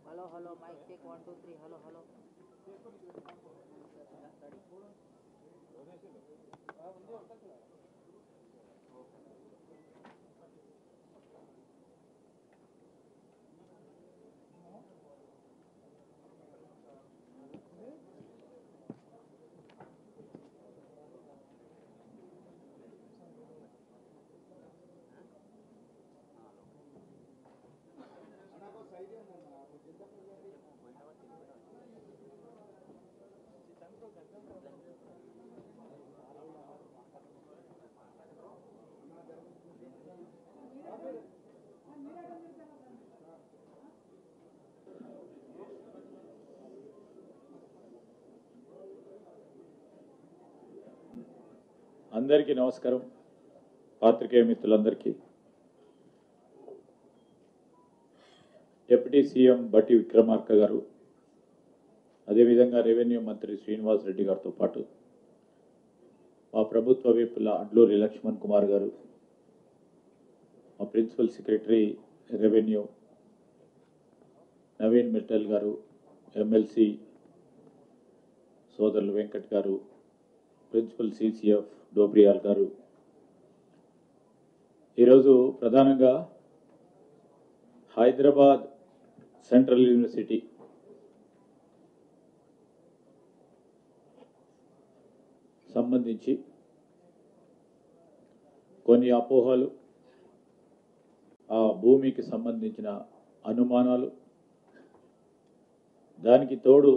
Hello, hello, mic check 1 2 3. Hello, hello. అందరికీ నమస్కారం. పాత్రికేయ మిత్రులందరికీ డిప్యూటీ సీఎం బట్టి విక్రమార్క గారు, అదేవిధంగా రెవెన్యూ మంత్రి శ్రీనివాస్ రెడ్డి గారితో పాటు మా ప్రభుత్వ విప్పుల అడ్లూరి లక్ష్మణ్ కుమార్ గారు, మా principal secretary revenue Naveen Mittal garu, MLC సోదరులు వెంకట్ గారు, ప్రిన్సిపల్ సిసిఎఫ్ డోబ్రియాల్ గారు, ఈరోజు ప్రధానంగా హైదరాబాద్ సెంట్రల్ యూనివర్సిటీ సంబంధించి కొన్ని అపోహలు, ఆ భూమికి సంబంధించిన అనుమానాలు, దానికి తోడు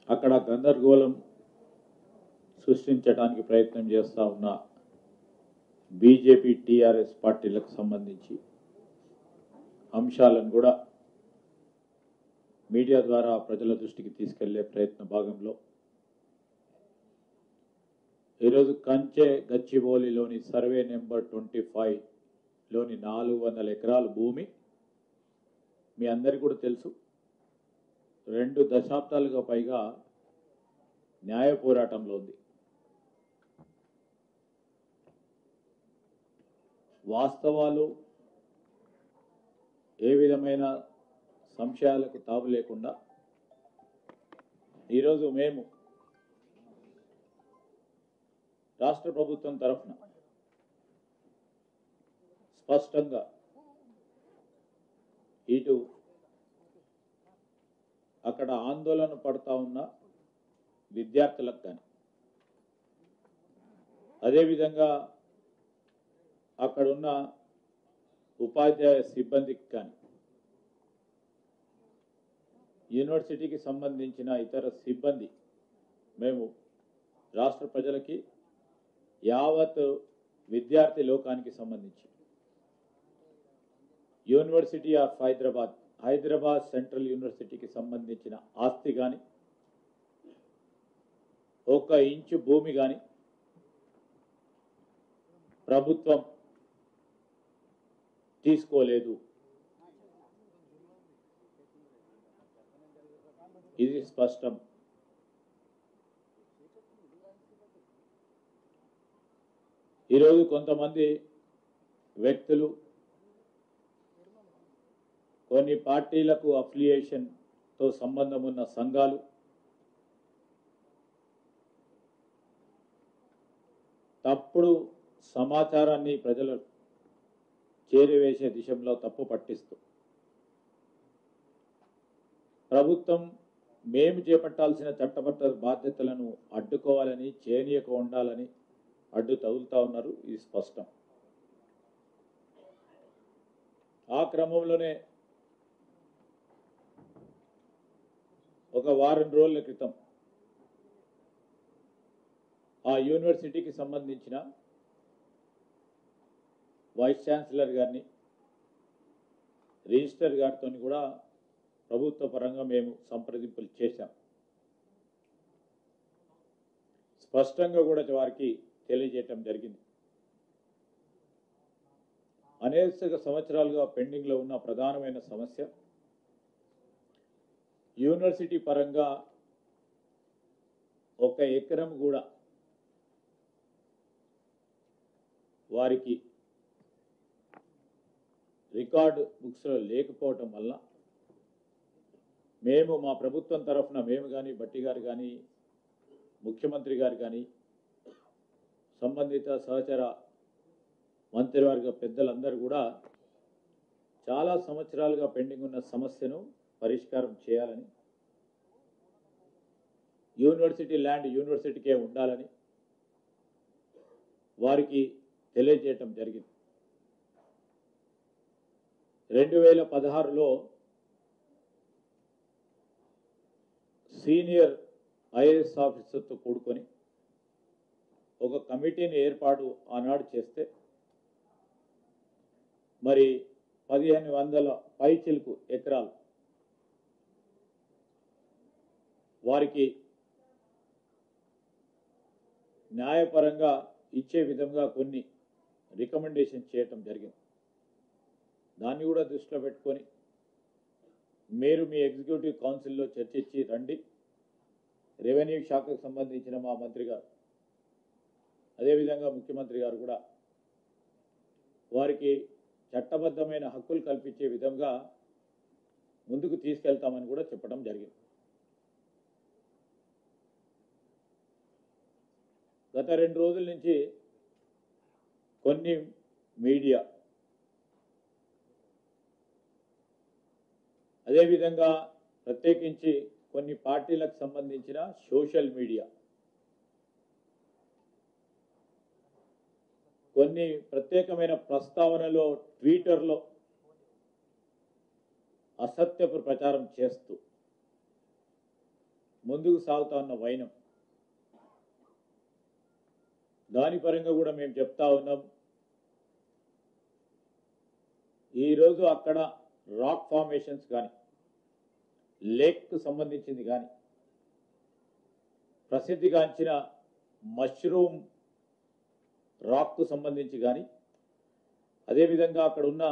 అక్కడ గందరగోళం సృష్టించడానికి ప్రయత్నం చేస్తూ ఉన్న బీజేపీ టీఆర్ఎస్ పార్టీలకు సంబంధించి అంశాలను కూడా మీడియా ద్వారా ప్రజల దృష్టికి తీసుకెళ్లే ప్రయత్న భాగంలో ఈరోజు కంచె గచ్చిబౌలిలోని సర్వే నెంబర్ 25లోని 400 ఎకరాల భూమి మీ అందరికీ కూడా తెలుసు. 2 దశాబ్దాలుగా పైగా న్యాయ పోరాటంలో ఉంది. వాస్తవాలు ఏ విధమైన సంశయాలకు తావు లేకుండా ఈరోజు మేము రాష్ట్ర ప్రభుత్వం తరఫున స్పష్టంగా ఇటు అక్కడ ఆందోళన పడతా ఉన్న విద్యార్థులకు కానీ, అదేవిధంగా అక్కడున్న ఉపాధ్యాయ సిబ్బందికి కానీ, యూనివర్సిటీకి సంబంధించిన ఇతర సిబ్బంది, మేము రాష్ట్ర ప్రజలకి, యావత్ విద్యార్థి లోకానికి సంబంధించి యూనివర్సిటీ ఆఫ్ హైదరాబాద్ సెంట్రల్ యూనివర్సిటీకి సంబంధించిన ఆస్తి కానీ, 1 ఇంచు భూమి కానీ ప్రభుత్వం తీసుకోలేదు. ఇది స్పష్టం. ఈరోజు కొంతమంది వ్యక్తులు, కొన్ని పార్టీలకు అఫిలియేషన్తో సంబంధం ఉన్న సంఘాలు తప్పుడు సమాచారాన్ని ప్రజలు చేరివేసే దిశలో తప్పు పట్టిస్తూ ప్రభుత్వం మేము చేపట్టాల్సిన చట్టబద్ధ బాధ్యతలను అడ్డుకోవాలని, చేయనీయక ఉండాలని అడ్డు తగులుతా ఉన్నారు. ఇది స్పష్టం. ఆ క్రమంలోనే ఒక వారం రోజుల క్రితం ఆ యూనివర్సిటీకి సంబంధించిన వైస్ ఛాన్సలర్ గారిని, రిజిస్టర్ గారితో కూడా ప్రభుత్వ పరంగా మేము సంప్రదింపులు చేశాం. స్పష్టంగా కూడా వారికి తెలియజేయటం జరిగింది. అనేక సంవత్సరాలుగా పెండింగ్లో ఉన్న ప్రధానమైన సమస్య యూనివర్సిటీ పరంగా 1 ఎకరం కూడా వారికి రికార్డు బుక్స్లో లేకపోవటం వల్ల మేము మా ప్రభుత్వం తరఫున మేము కానీ, బట్టి గారు కానీ, ముఖ్యమంత్రి గారు కానీ, సంబంధిత సహచర మంత్రివర్గ పెద్దలందరూ కూడా చాలా సంవత్సరాలుగా పెండింగ్ ఉన్న సమస్యను పరిష్కారం చేయాలని, యూనివర్సిటీ ల్యాండ్ యూనివర్సిటీకే ఉండాలని వారికి తెలియజేయటం జరిగింది. 2016లో సీనియర్ ఐఏఎస్ ఆఫీసర్తో కూడుకొని ఒక కమిటీని ఏర్పాటు ఆనాడు చేస్తే మరి 1500 పైచిలుకు ఎకరాలు వారికి న్యాయపరంగా ఇచ్చే విధంగా కొన్ని రికమెండేషన్ చేయటం జరిగింది. దాన్ని కూడా దృష్టిలో పెట్టుకొని మీరు మీ ఎగ్జిక్యూటివ్ కౌన్సిల్లో చర్చించి రండి. రెవెన్యూ శాఖకు సంబంధించిన మా మంత్రి గారు, అదేవిధంగా ముఖ్యమంత్రి గారు కూడా వారికి చట్టబద్ధమైన హక్కులు కల్పించే విధంగా ముందుకు తీసుకెళ్తామని కూడా చెప్పడం జరిగింది. గత 2 రోజుల నుంచి కొన్ని మీడియా, అదేవిధంగా ప్రత్యేకించి కొన్ని పార్టీలకు సంబంధించిన సోషల్ మీడియా కొన్ని ప్రత్యేకమైన ప్రస్తావనలో ట్విట్టర్లో అసత్యపు ప్రచారం చేస్తూ ముందుకు సాగుతా ఉన్న వైనం, దాని పరంగా కూడా మేము చెప్తా ఉన్నాం. ఈరోజు అక్కడ రాక్ ఫార్మేషన్స్ కానీ, లేక్కు సంబంధించింది కానీ, ప్రసిద్ధిగాంచిన మష్రూమ్ రాక్కు సంబంధించి కానీ, అదేవిధంగా అక్కడ ఉన్న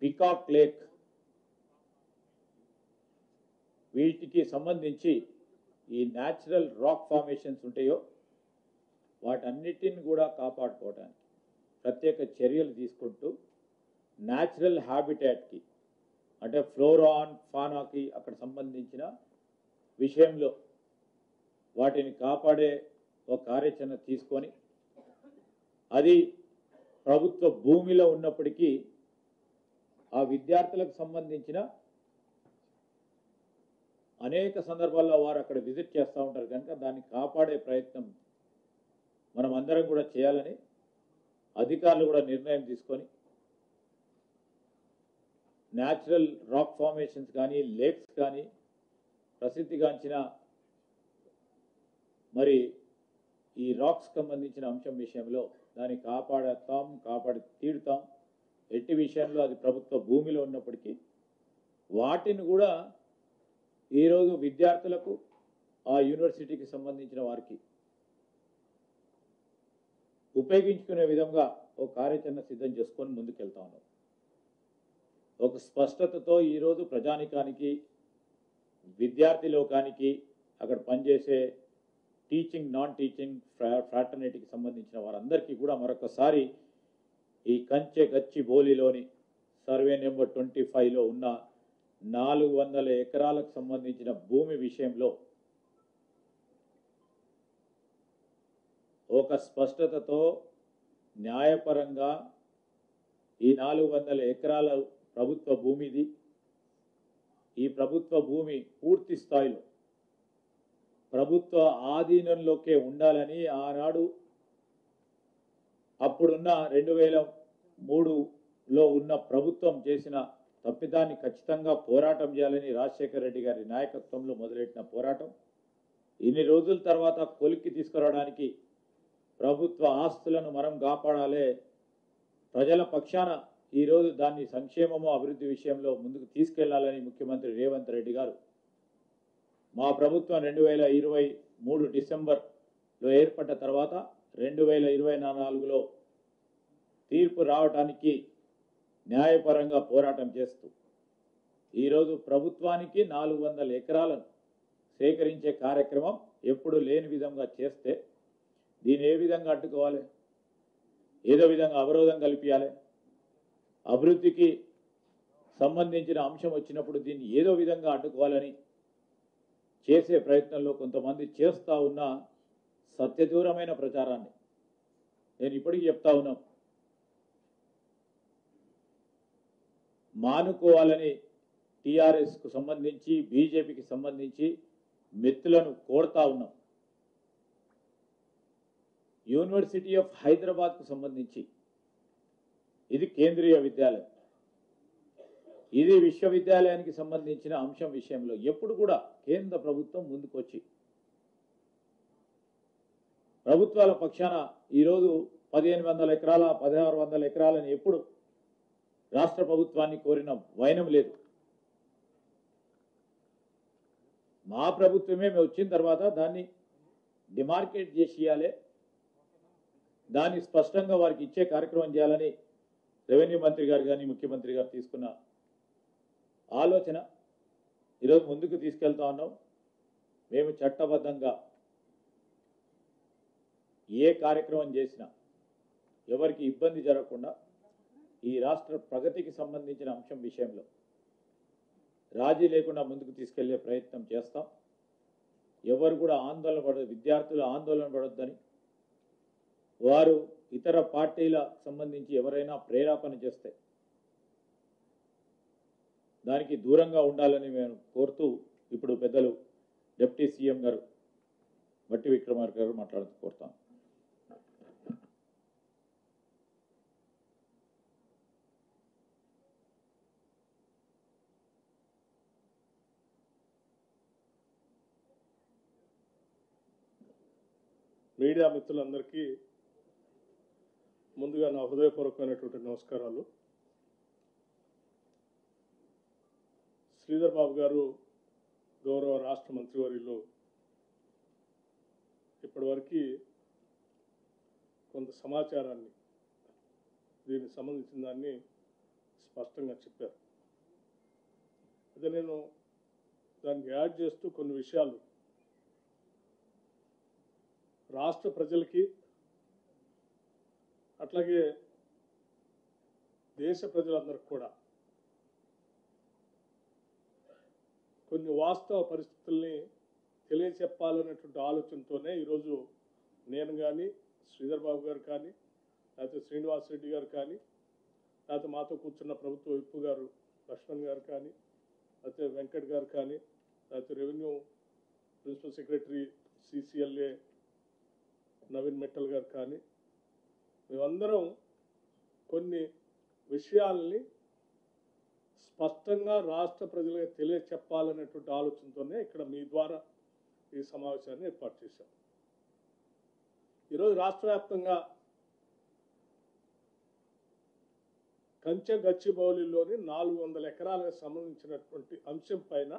పికాక్ లేక్, వీటికి సంబంధించి ఈ న్యాచురల్ రాక్ ఫార్మేషన్స్ ఉంటాయో వాటన్నిటిని కూడా కాపాడుకోవడానికి ప్రత్యేక చర్యలు తీసుకుంటూ న్యాచురల్ హ్యాబిటాట్కి అంటే ఫ్లోరా అండ్ ఫానాకి అక్కడ సంబంధించిన విషయంలో వాటిని కాపాడే ఒక కార్యాచరణ తీసుకొని, అది ప్రభుత్వ భూమిలో ఉన్నప్పటికీ ఆ విద్యార్థులకు సంబంధించిన అనేక సందర్భాల్లో వారు అక్కడ విజిట్ చేస్తూ ఉంటారు కనుక దాన్ని కాపాడే ప్రయత్నం మనం అందరం కూడా చేయాలని అధికారులు కూడా నిర్ణయం తీసుకొని న్యాచురల్ రాక్ ఫార్మేషన్స్ కానీ, లేక్స్ కానీ, ప్రసిద్ధిగాంచిన మరి ఈ రాక్స్ సంబంధించిన అంశం విషయంలో దాన్ని కాపాడతాం, కాపాడి తీరుతాం. ఎట్టి విషయంలో అది ప్రభుత్వ భూమిలో ఉన్నప్పటికీ వాటిని కూడా ఈరోజు విద్యార్థులకు, ఆ యూనివర్సిటీకి సంబంధించిన వారికి ఉపయోగించుకునే విధంగా ఒక కార్యాచరణ సిద్ధం చేసుకొని ముందుకెళ్తా ఉన్నాం. ఒక స్పష్టతతో ఈరోజు ప్రజానికానికి, విద్యార్థి లోకానికి, అక్కడ పనిచేసే టీచింగ్, నాన్ టీచింగ్ ఫ్రాటర్నిటీకి సంబంధించిన వారందరికీ కూడా మరొకసారి ఈ కంచె గచ్చిబౌలిలోని సర్వే నెంబర్ 25లో ఉన్న 400 ఎకరాలకు సంబంధించిన భూమి విషయంలో ఒక స్పష్టతతో న్యాయపరంగా ఈ 400 ఎకరాల ప్రభుత్వ భూమిది. ఈ ప్రభుత్వ భూమి పూర్తి స్థాయిలో ప్రభుత్వ ఆధీనంలోకే ఉండాలని ఆనాడు అప్పుడున్న 2003లో ఉన్న ప్రభుత్వం చేసిన తప్పిదాన్ని ఖచ్చితంగా పోరాటం చేయాలని రాజశేఖర రెడ్డి గారి నాయకత్వంలో మొదలెట్టిన పోరాటం ఇన్ని రోజుల తర్వాత కొలిక్కి తీసుకురావడానికి ప్రభుత్వ ఆస్తులను మనం కాపాడాలి, ప్రజల పక్షాన ఈరోజు దాన్ని సంక్షేమము అభివృద్ధి విషయంలో ముందుకు తీసుకెళ్లాలని ముఖ్యమంత్రి రేవంత్ రెడ్డి గారు మా ప్రభుత్వం 2023 డిసెంబర్లో ఏర్పడ్డ తర్వాత 2024లో తీర్పు రావడానికి న్యాయపరంగా పోరాటం చేస్తూ ఈరోజు ప్రభుత్వానికి 400 ఎకరాలను సేకరించే కార్యక్రమం ఎప్పుడు లేని విధంగా చేస్తే దీన్ని ఏ విధంగా అడ్డుకోవాలి, ఏదో విధంగా అవరోధం కల్పించాలి, అభివృద్ధికి సంబంధించిన అంశం వచ్చినప్పుడు దీన్ని ఏదో విధంగా అడ్డుకోవాలని చేసే ప్రయత్నంలో కొంతమంది చేస్తూ ఉన్న సత్యదూరమైన ప్రచారాన్ని నేను ఇప్పటికీ చెప్తా ఉన్నాం. మానుకోవాలని టీఆర్ఎస్కు సంబంధించి బీజేపీకి సంబంధించి మిత్తులను కోరుతా ఉన్నాం. యూనివర్సిటీ ఆఫ్ హైదరాబాద్కు సంబంధించి ఇది కేంద్రీయ విద్యాలయం, ఇది విశ్వవిద్యాలయానికి సంబంధించిన అంశం విషయంలో ఎప్పుడు కూడా కేంద్ర ప్రభుత్వం ముందుకొచ్చి ప్రభుత్వాల పక్షాన ఈరోజు 1500 ఎకరాల 1600 ఎకరాలని ఎప్పుడు రాష్ట్ర ప్రభుత్వాన్ని కోరిన వైనం లేదు. మా ప్రభుత్వమే వచ్చిన తర్వాత దాన్ని డిమార్కేట్ చేసి ఇవ్వాలి, దాన్ని స్పష్టంగా వారికి ఇచ్చే కార్యక్రమం చేయాలని రెవెన్యూ మంత్రి గారు కానీ ముఖ్యమంత్రి గారు తీసుకున్న ఆలోచన ఈరోజు ముందుకు తీసుకెళ్తా ఉన్నాం. మేము చట్టబద్ధంగా ఏ కార్యక్రమం చేసినా ఎవరికి ఇబ్బంది జరగకుండా ఈ రాష్ట్ర ప్రగతికి సంబంధించిన అంశం విషయంలో రాజీ లేకుండా ముందుకు తీసుకెళ్లే ప్రయత్నం చేస్తాం. ఎవరు కూడా ఆందోళన పడదు, విద్యార్థులు ఆందోళన పడొద్దని, వారు ఇతర పార్టీల సంబంధించి ఎవరైనా ప్రేరేపణ చేస్తే దానికి దూరంగా ఉండాలని మేము కోరుతూ ఇప్పుడు పెద్దలు డిప్యూటీ సీఎం గారు బట్టి విక్రమార్క గారు మాట్లాడుతూ కోరుతాం. మీడియా మిత్రులందరికీ ముందుగా నా హృదయపూర్వకమైనటువంటి నమస్కారాలు. శ్రీధర్ బాబు గారు గౌరవ రాష్ట్ర మంత్రివర్యులు ఇప్పటివరకు కొంత సమాచారాన్ని దీనికి సంబంధించిన దాన్ని స్పష్టంగా చెప్పారు. అదే నేను దానికి యాడ్ చేస్తూ కొన్ని విషయాలు రాష్ట్ర ప్రజలకి అట్లాగే దేశ ప్రజలందరికీ కూడా కొన్ని వాస్తవ పరిస్థితుల్ని తెలియచెప్పాలనేటువంటి ఆలోచనతోనే ఈరోజు నేను కానీ శ్రీధర్ బాబు గారు కానీ లేకపోతే శ్రీనివాస్ రెడ్డి గారు కానీ లేకపోతే మాతో కూర్చున్న ప్రభుత్వ విప్పు గారు లక్ష్మణ్ గారు కానీ లేకపోతే వెంకట్ గారు కానీ లేకపోతే revenue principal secretary CCLA Naveen Mittal garu కానీ మేమందరం కొన్ని విషయాల్ని స్పష్టంగా రాష్ట్ర ప్రజలకు తెలియచెప్పాలనేటువంటి ఆలోచనతోనే ఇక్కడ మీ ద్వారా ఈ సమావేశాన్ని ఏర్పాటు చేశాం. ఈరోజు రాష్ట్ర వ్యాప్తంగా కంచె గచ్చిబౌలిలోని 400 ఎకరాలకు సంబంధించినటువంటి అంశం పైన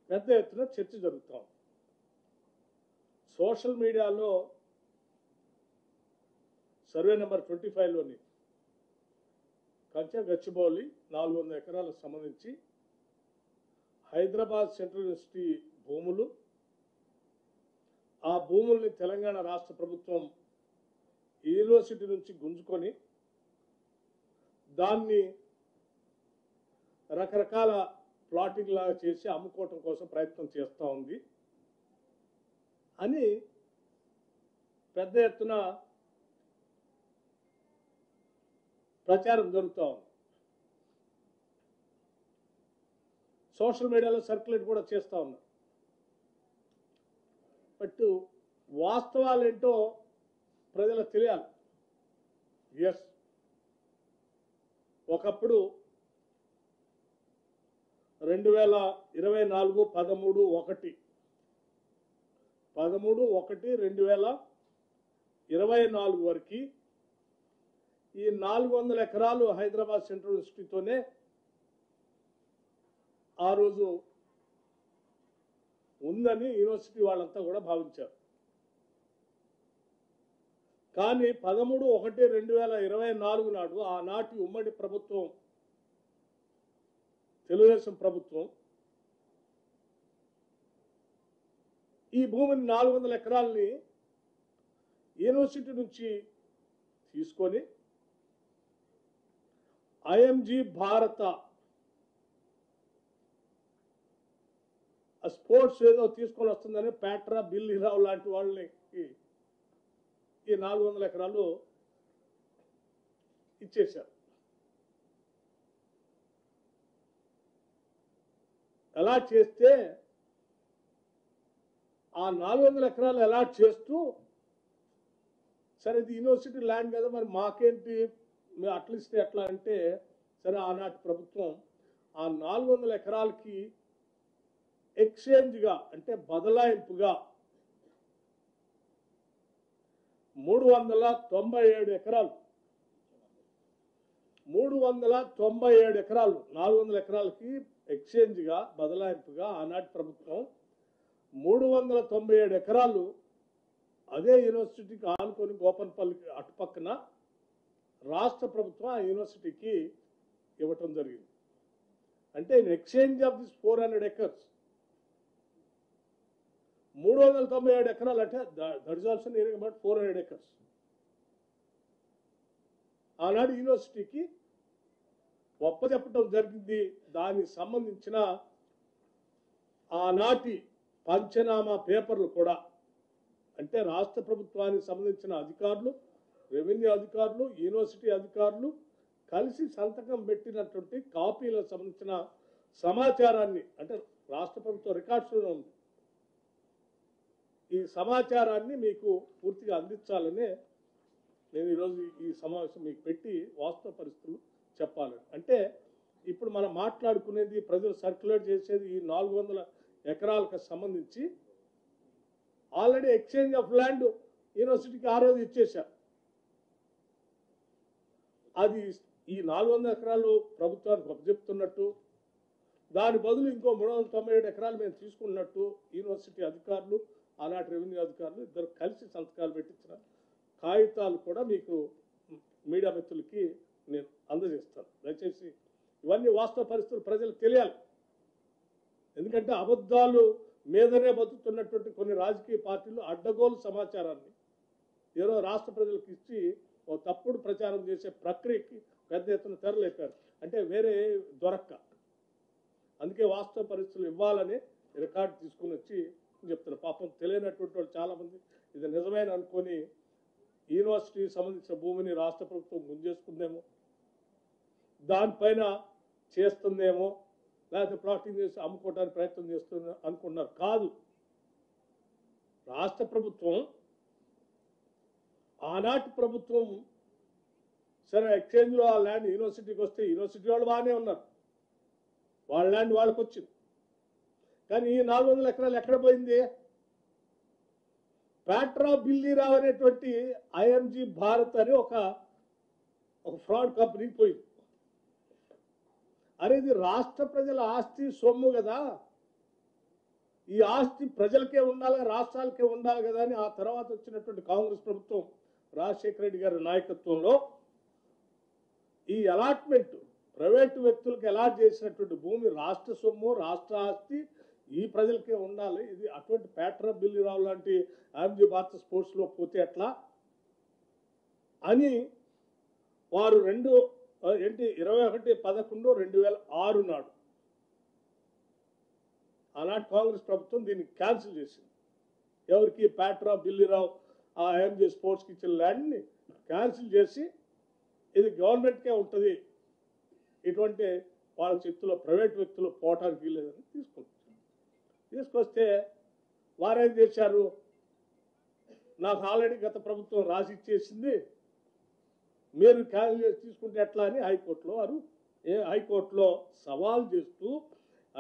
పెద్ద ఎత్తున చర్చ జరుగుతాం. సోషల్ మీడియాలో సర్వే నెంబర్ 25లోని కంచె గచ్చిబౌలి 400 ఎకరాలకు సంబంధించి హైదరాబాద్ సెంట్రల్ యూనివర్సిటీ భూములు, ఆ భూముల్ని తెలంగాణ రాష్ట్ర ప్రభుత్వం యూనివర్సిటీ నుంచి గుంజుకొని దాన్ని రకరకాల ప్లాటింగ్ లాగా చేసి అమ్ముకోవటం కోసం ప్రయత్నం చేస్తూ ఉంది అని పెద్ద ఎత్తున ప్రచారం జరుగుతూ ఉంది. సోషల్ మీడియాలో సర్క్యులేట్ కూడా చేస్తూ ఉన్నారు. బట్ వాస్తవాలు ఏంటో ప్రజలకు తెలియాలి. ఎస్, ఒకప్పుడు 2024 13/1/2024 వరకు ఈ 400 ఎకరాలు హైదరాబాద్ సెంట్రల్ యూనివర్సిటీతోనే ఆ రోజు ఉందని యూనివర్సిటీ వాళ్ళంతా కూడా భావించారు. కానీ 13/1/2024 నాడు ఆనాటి ఉమ్మడి ప్రభుత్వం, తెలుగుదేశం ప్రభుత్వం, ఈ భూమిని 400 ఎకరాలని యూనివర్సిటీ నుంచి తీసుకొని ఐఎంజీ భారత స్పోర్ట్స్ ఏదో తీసుకొని వస్తుందని ప్యాట్రా, బిల్లీరావు లాంటి వాళ్ళని ఈ 400 ఎకరాలు ఇచ్చేశారు. అలాట్ చేస్తే ఆ 400 ఎకరాలు అలాట్ చేస్తూ, సరే ఇది యూనివర్సిటీ ల్యాండ్ కదా, మరి మాకేంటి, మేము అట్లా ఇస్తే ఎట్లా అంటే, సరే ఆనాటి ప్రభుత్వం ఆ 400 ఎకరాలకి ఎక్స్చేంజ్గా అంటే బదలాయింపుగా 397 ఎకరాలు 400 ఎకరాలకి ఎక్స్చేంజ్గా బదలాయింపుగా ఆనాటి ప్రభుత్వం 397 ఎకరాలు అదే యూనివర్సిటీకి ఆనుకొని గోపన్పల్లికి అటుపక్కన రాష్ట్ర ప్రభుత్వం ఆ యూనివర్సిటీకి ఇవ్వటం జరిగింది. అంటే in exchange of this 400 acres 397 ఎకరాలు అంటే that is also nearing about 400 acres ఆనాడు యూనివర్సిటీకి ఒప్పచెప్పటం జరిగింది. దానికి సంబంధించిన ఆనాటి పంచనామా పేపర్లు కూడా, అంటే రాష్ట్ర ప్రభుత్వానికి సంబంధించిన అధికారులు, రెవెన్యూ అధికారులు, యూనివర్సిటీ అధికారులు కలిసి సంతకం పెట్టినటువంటి కాపీలకు సంబంధించిన సమాచారాన్ని, అంటే రాష్ట్ర ప్రభుత్వ రికార్డ్స్లో ఉంది, ఈ సమాచారాన్ని మీకు పూర్తిగా అందించాలనే నేను ఈరోజు ఈ సమావేశం మీకు పెట్టి వాస్తవ పరిస్థితులు చెప్పాలి. అంటే ఇప్పుడు మనం మాట్లాడుకునేది, ప్రజలు సర్క్యులేట్ చేసేది ఈ 400 ఎకరాలకు సంబంధించి ఆల్రెడీ ఎక్స్చేంజ్ ఆఫ్ ల్యాండ్ యూనివర్సిటీకి ఆ రోజు ఇచ్చేశారు. అది ఈ 400 ఎకరాలు ప్రభుత్వానికి అప్పచెప్తున్నట్టు, దాని బదులు ఇంకో 397 ఎకరాలు మేము తీసుకున్నట్టు యూనివర్సిటీ అధికారులు, ఆనాటి రెవెన్యూ అధికారులు ఇద్దరు కలిసి సంతకాలు పెట్టించిన కాగితాలు కూడా మీకు మీడియా మిత్రులకి నేను అందజేస్తాను. దయచేసి ఇవన్నీ వాస్తవ పరిస్థితులు ప్రజలకు తెలియాలి. ఎందుకంటే అబద్ధాలు మీదనే బతుకుతున్నటువంటి కొన్ని రాజకీయ పార్టీలు అడ్డగోలు సమాచారాన్ని ఏదో రాష్ట్ర ప్రజలకు ఇచ్చి ఓ తప్పుడు ప్రచారం చేసే ప్రక్రియకి పెద్ద ఎత్తున తెరలేపారు. అంటే వేరే దొరక్క, అందుకే వాస్తవ పరిస్థితులు ఇవ్వాలని రికార్డు తీసుకుని వచ్చి చెప్తున్నారు. పాపం తెలియనటువంటి వాళ్ళు చాలామంది ఇది నిజమైన అనుకొని యూనివర్సిటీకి సంబంధించిన భూమిని రాష్ట్ర ప్రభుత్వం గుంజేసుకుందేమో, దానిపైన చేస్తుందేమో, లేకపోతే ప్లాటింగ్ చేసి అమ్ముకోవడానికి ప్రయత్నం చేస్తుంది అనుకున్నారు. కాదు, రాష్ట్ర ప్రభుత్వం, ఆనాటి ప్రభుత్వం సరే ఎక్స్చేంజ్లో ఆ ల్యాండ్ యూనివర్సిటీకి వస్తే యూనివర్సిటీ వాళ్ళు బాగానే ఉన్నారు, వాళ్ళ ల్యాండ్ వాళ్ళకి వచ్చింది. కానీ ఈ 400 ఎకరాలు ఎక్కడ పోయింది? ప్యాట్రా, బిల్లీరావు అనేటువంటి ఐఎంజీ భారత్ అని ఒక ఫ్రాడ్ కంపెనీకి పోయింది. అనేది రాష్ట్ర ప్రజల ఆస్తి, సొమ్ము కదా, ఈ ఆస్తి ప్రజలకే ఉండాలి, రాష్ట్రాలకే ఉండాలి కదా అని ఆ తర్వాత వచ్చినటువంటి కాంగ్రెస్ ప్రభుత్వం, రాజశేఖర రెడ్డి గారి నాయకత్వంలో ఈ అలాట్మెంట్ ప్రైవేటు వ్యక్తులకు అలాట్ చేసినటువంటి భూమి రాష్ట్ర సొమ్ము, రాష్ట్ర ఆస్తి, ఈ ప్రజలకే ఉండాలి. ఇది అటువంటి ప్యాట్రా, బిల్లీరావు లాంటి ఐఎంజీ భారత స్పోర్ట్స్లో పోతే ఎట్లా అని వారు 21/11/2006 నాడు ఆనాటి కాంగ్రెస్ ప్రభుత్వం దీన్ని క్యాన్సిల్ చేసింది. ఎవరికి? ప్యాట్రా, బిల్లీరావు ఆ ఐఎంజీ స్పోర్ట్స్కి ఇచ్చిన ల్యాండ్ని క్యాన్సిల్ చేసి ఇది గవర్నమెంట్కే ఉంటుంది, ఇటువంటి వాళ్ళ చేతిలో ప్రైవేట్ వ్యక్తులు పోవటానికి వీల్లేదని తీసుకొస్తే వారేం చేశారు? నాకు ఆల్రెడీ గత ప్రభుత్వం రాసి ఇచ్చేసింది, మీరు క్యాన్సిల్ చేసి తీసుకుంటే ఎట్లా అని హైకోర్టులో సవాల్ చేస్తూ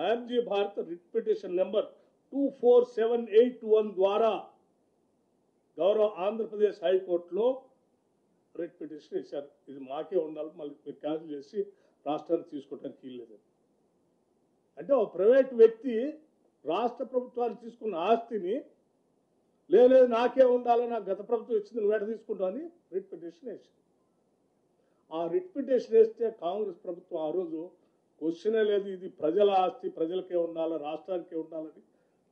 IMG Bharat writ petition number 24781 ద్వారా గౌరవ ఆంధ్రప్రదేశ్ హైకోర్టులో రిట్ పిటిషన్ వేశారు. ఇది మాకే ఉండాలి, మళ్ళీ మీరు క్యాన్సిల్ చేసి రాష్ట్రానికి తీసుకోవడానికి వీల్లేదు. అంటే ఒక ప్రైవేట్ వ్యక్తి రాష్ట్ర ప్రభుత్వాన్ని తీసుకున్న ఆస్తిని లేదు నాకే ఉండాలని నాకు గత ప్రభుత్వం ఇచ్చింది నువ్వు ఎట తీసుకుంటావని రిట్ పిటిషన్ వేసింది. ఆ రిట్ పిటిషన్ వేస్తే కాంగ్రెస్ ప్రభుత్వం ఆ రోజు క్వశ్చనే లేదు, ఇది ప్రజల ఆస్తి, ప్రజలకే ఉండాలి, రాష్ట్రానికే ఉండాలని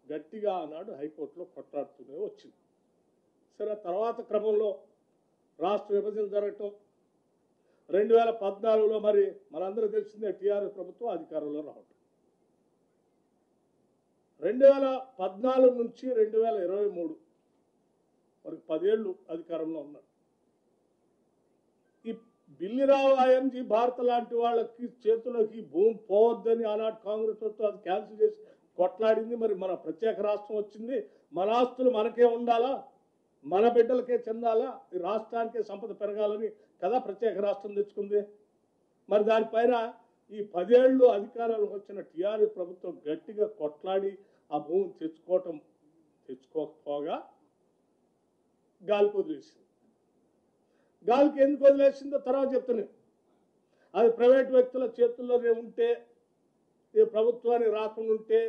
గట్టిగా ఆనాడు హైకోర్టులో కొట్లాడుతూనే వచ్చింది. సరే, తర్వాత క్రమంలో రాష్ట్ర విభజన జరగటం 2014లో మరి మనందరూ తెలిసిందే టీఆర్ఎస్ ప్రభుత్వం అధికారంలో రావటం. 2014 నుంచి 2023 వరకు 10 ఏళ్ళు అధికారంలో ఉన్నారు. ఈ బిల్లిరావు ఐఎంజీ భారత లాంటి వాళ్ళకి చేతులకి భూమి పోవద్దని ఆనాడు కాంగ్రెస్ ప్రభుత్వం అది క్యాన్సిల్ చేసి కొట్లాడింది. మరి మన ప్రత్యేక రాష్ట్రం వచ్చింది, మన ఆస్తులు మనకే ఉండాలా, మన బిడ్డలకే చెందాలా, ఈ రాష్ట్రానికే సంపద పెరగాలని కదా ప్రత్యేక రాష్ట్రం తెచ్చుకుంది. మరి దానిపైన ఈ 10 ఏళ్ళు అధికారంలోకి వచ్చిన టీఆర్ఎస్ ప్రభుత్వం గట్టిగా కొట్లాడి ఆ భూమిని తెచ్చుకోకపోగా గాలికి వదిలేసింది. గాలికి ఎందుకు వదిలేసిందో తర్వాత చెప్తున్నాను. అది ప్రైవేట్ వ్యక్తుల చేతుల్లోనే ఉంటే, ఈ ప్రభుత్వానికి రాకుండా ఉంటే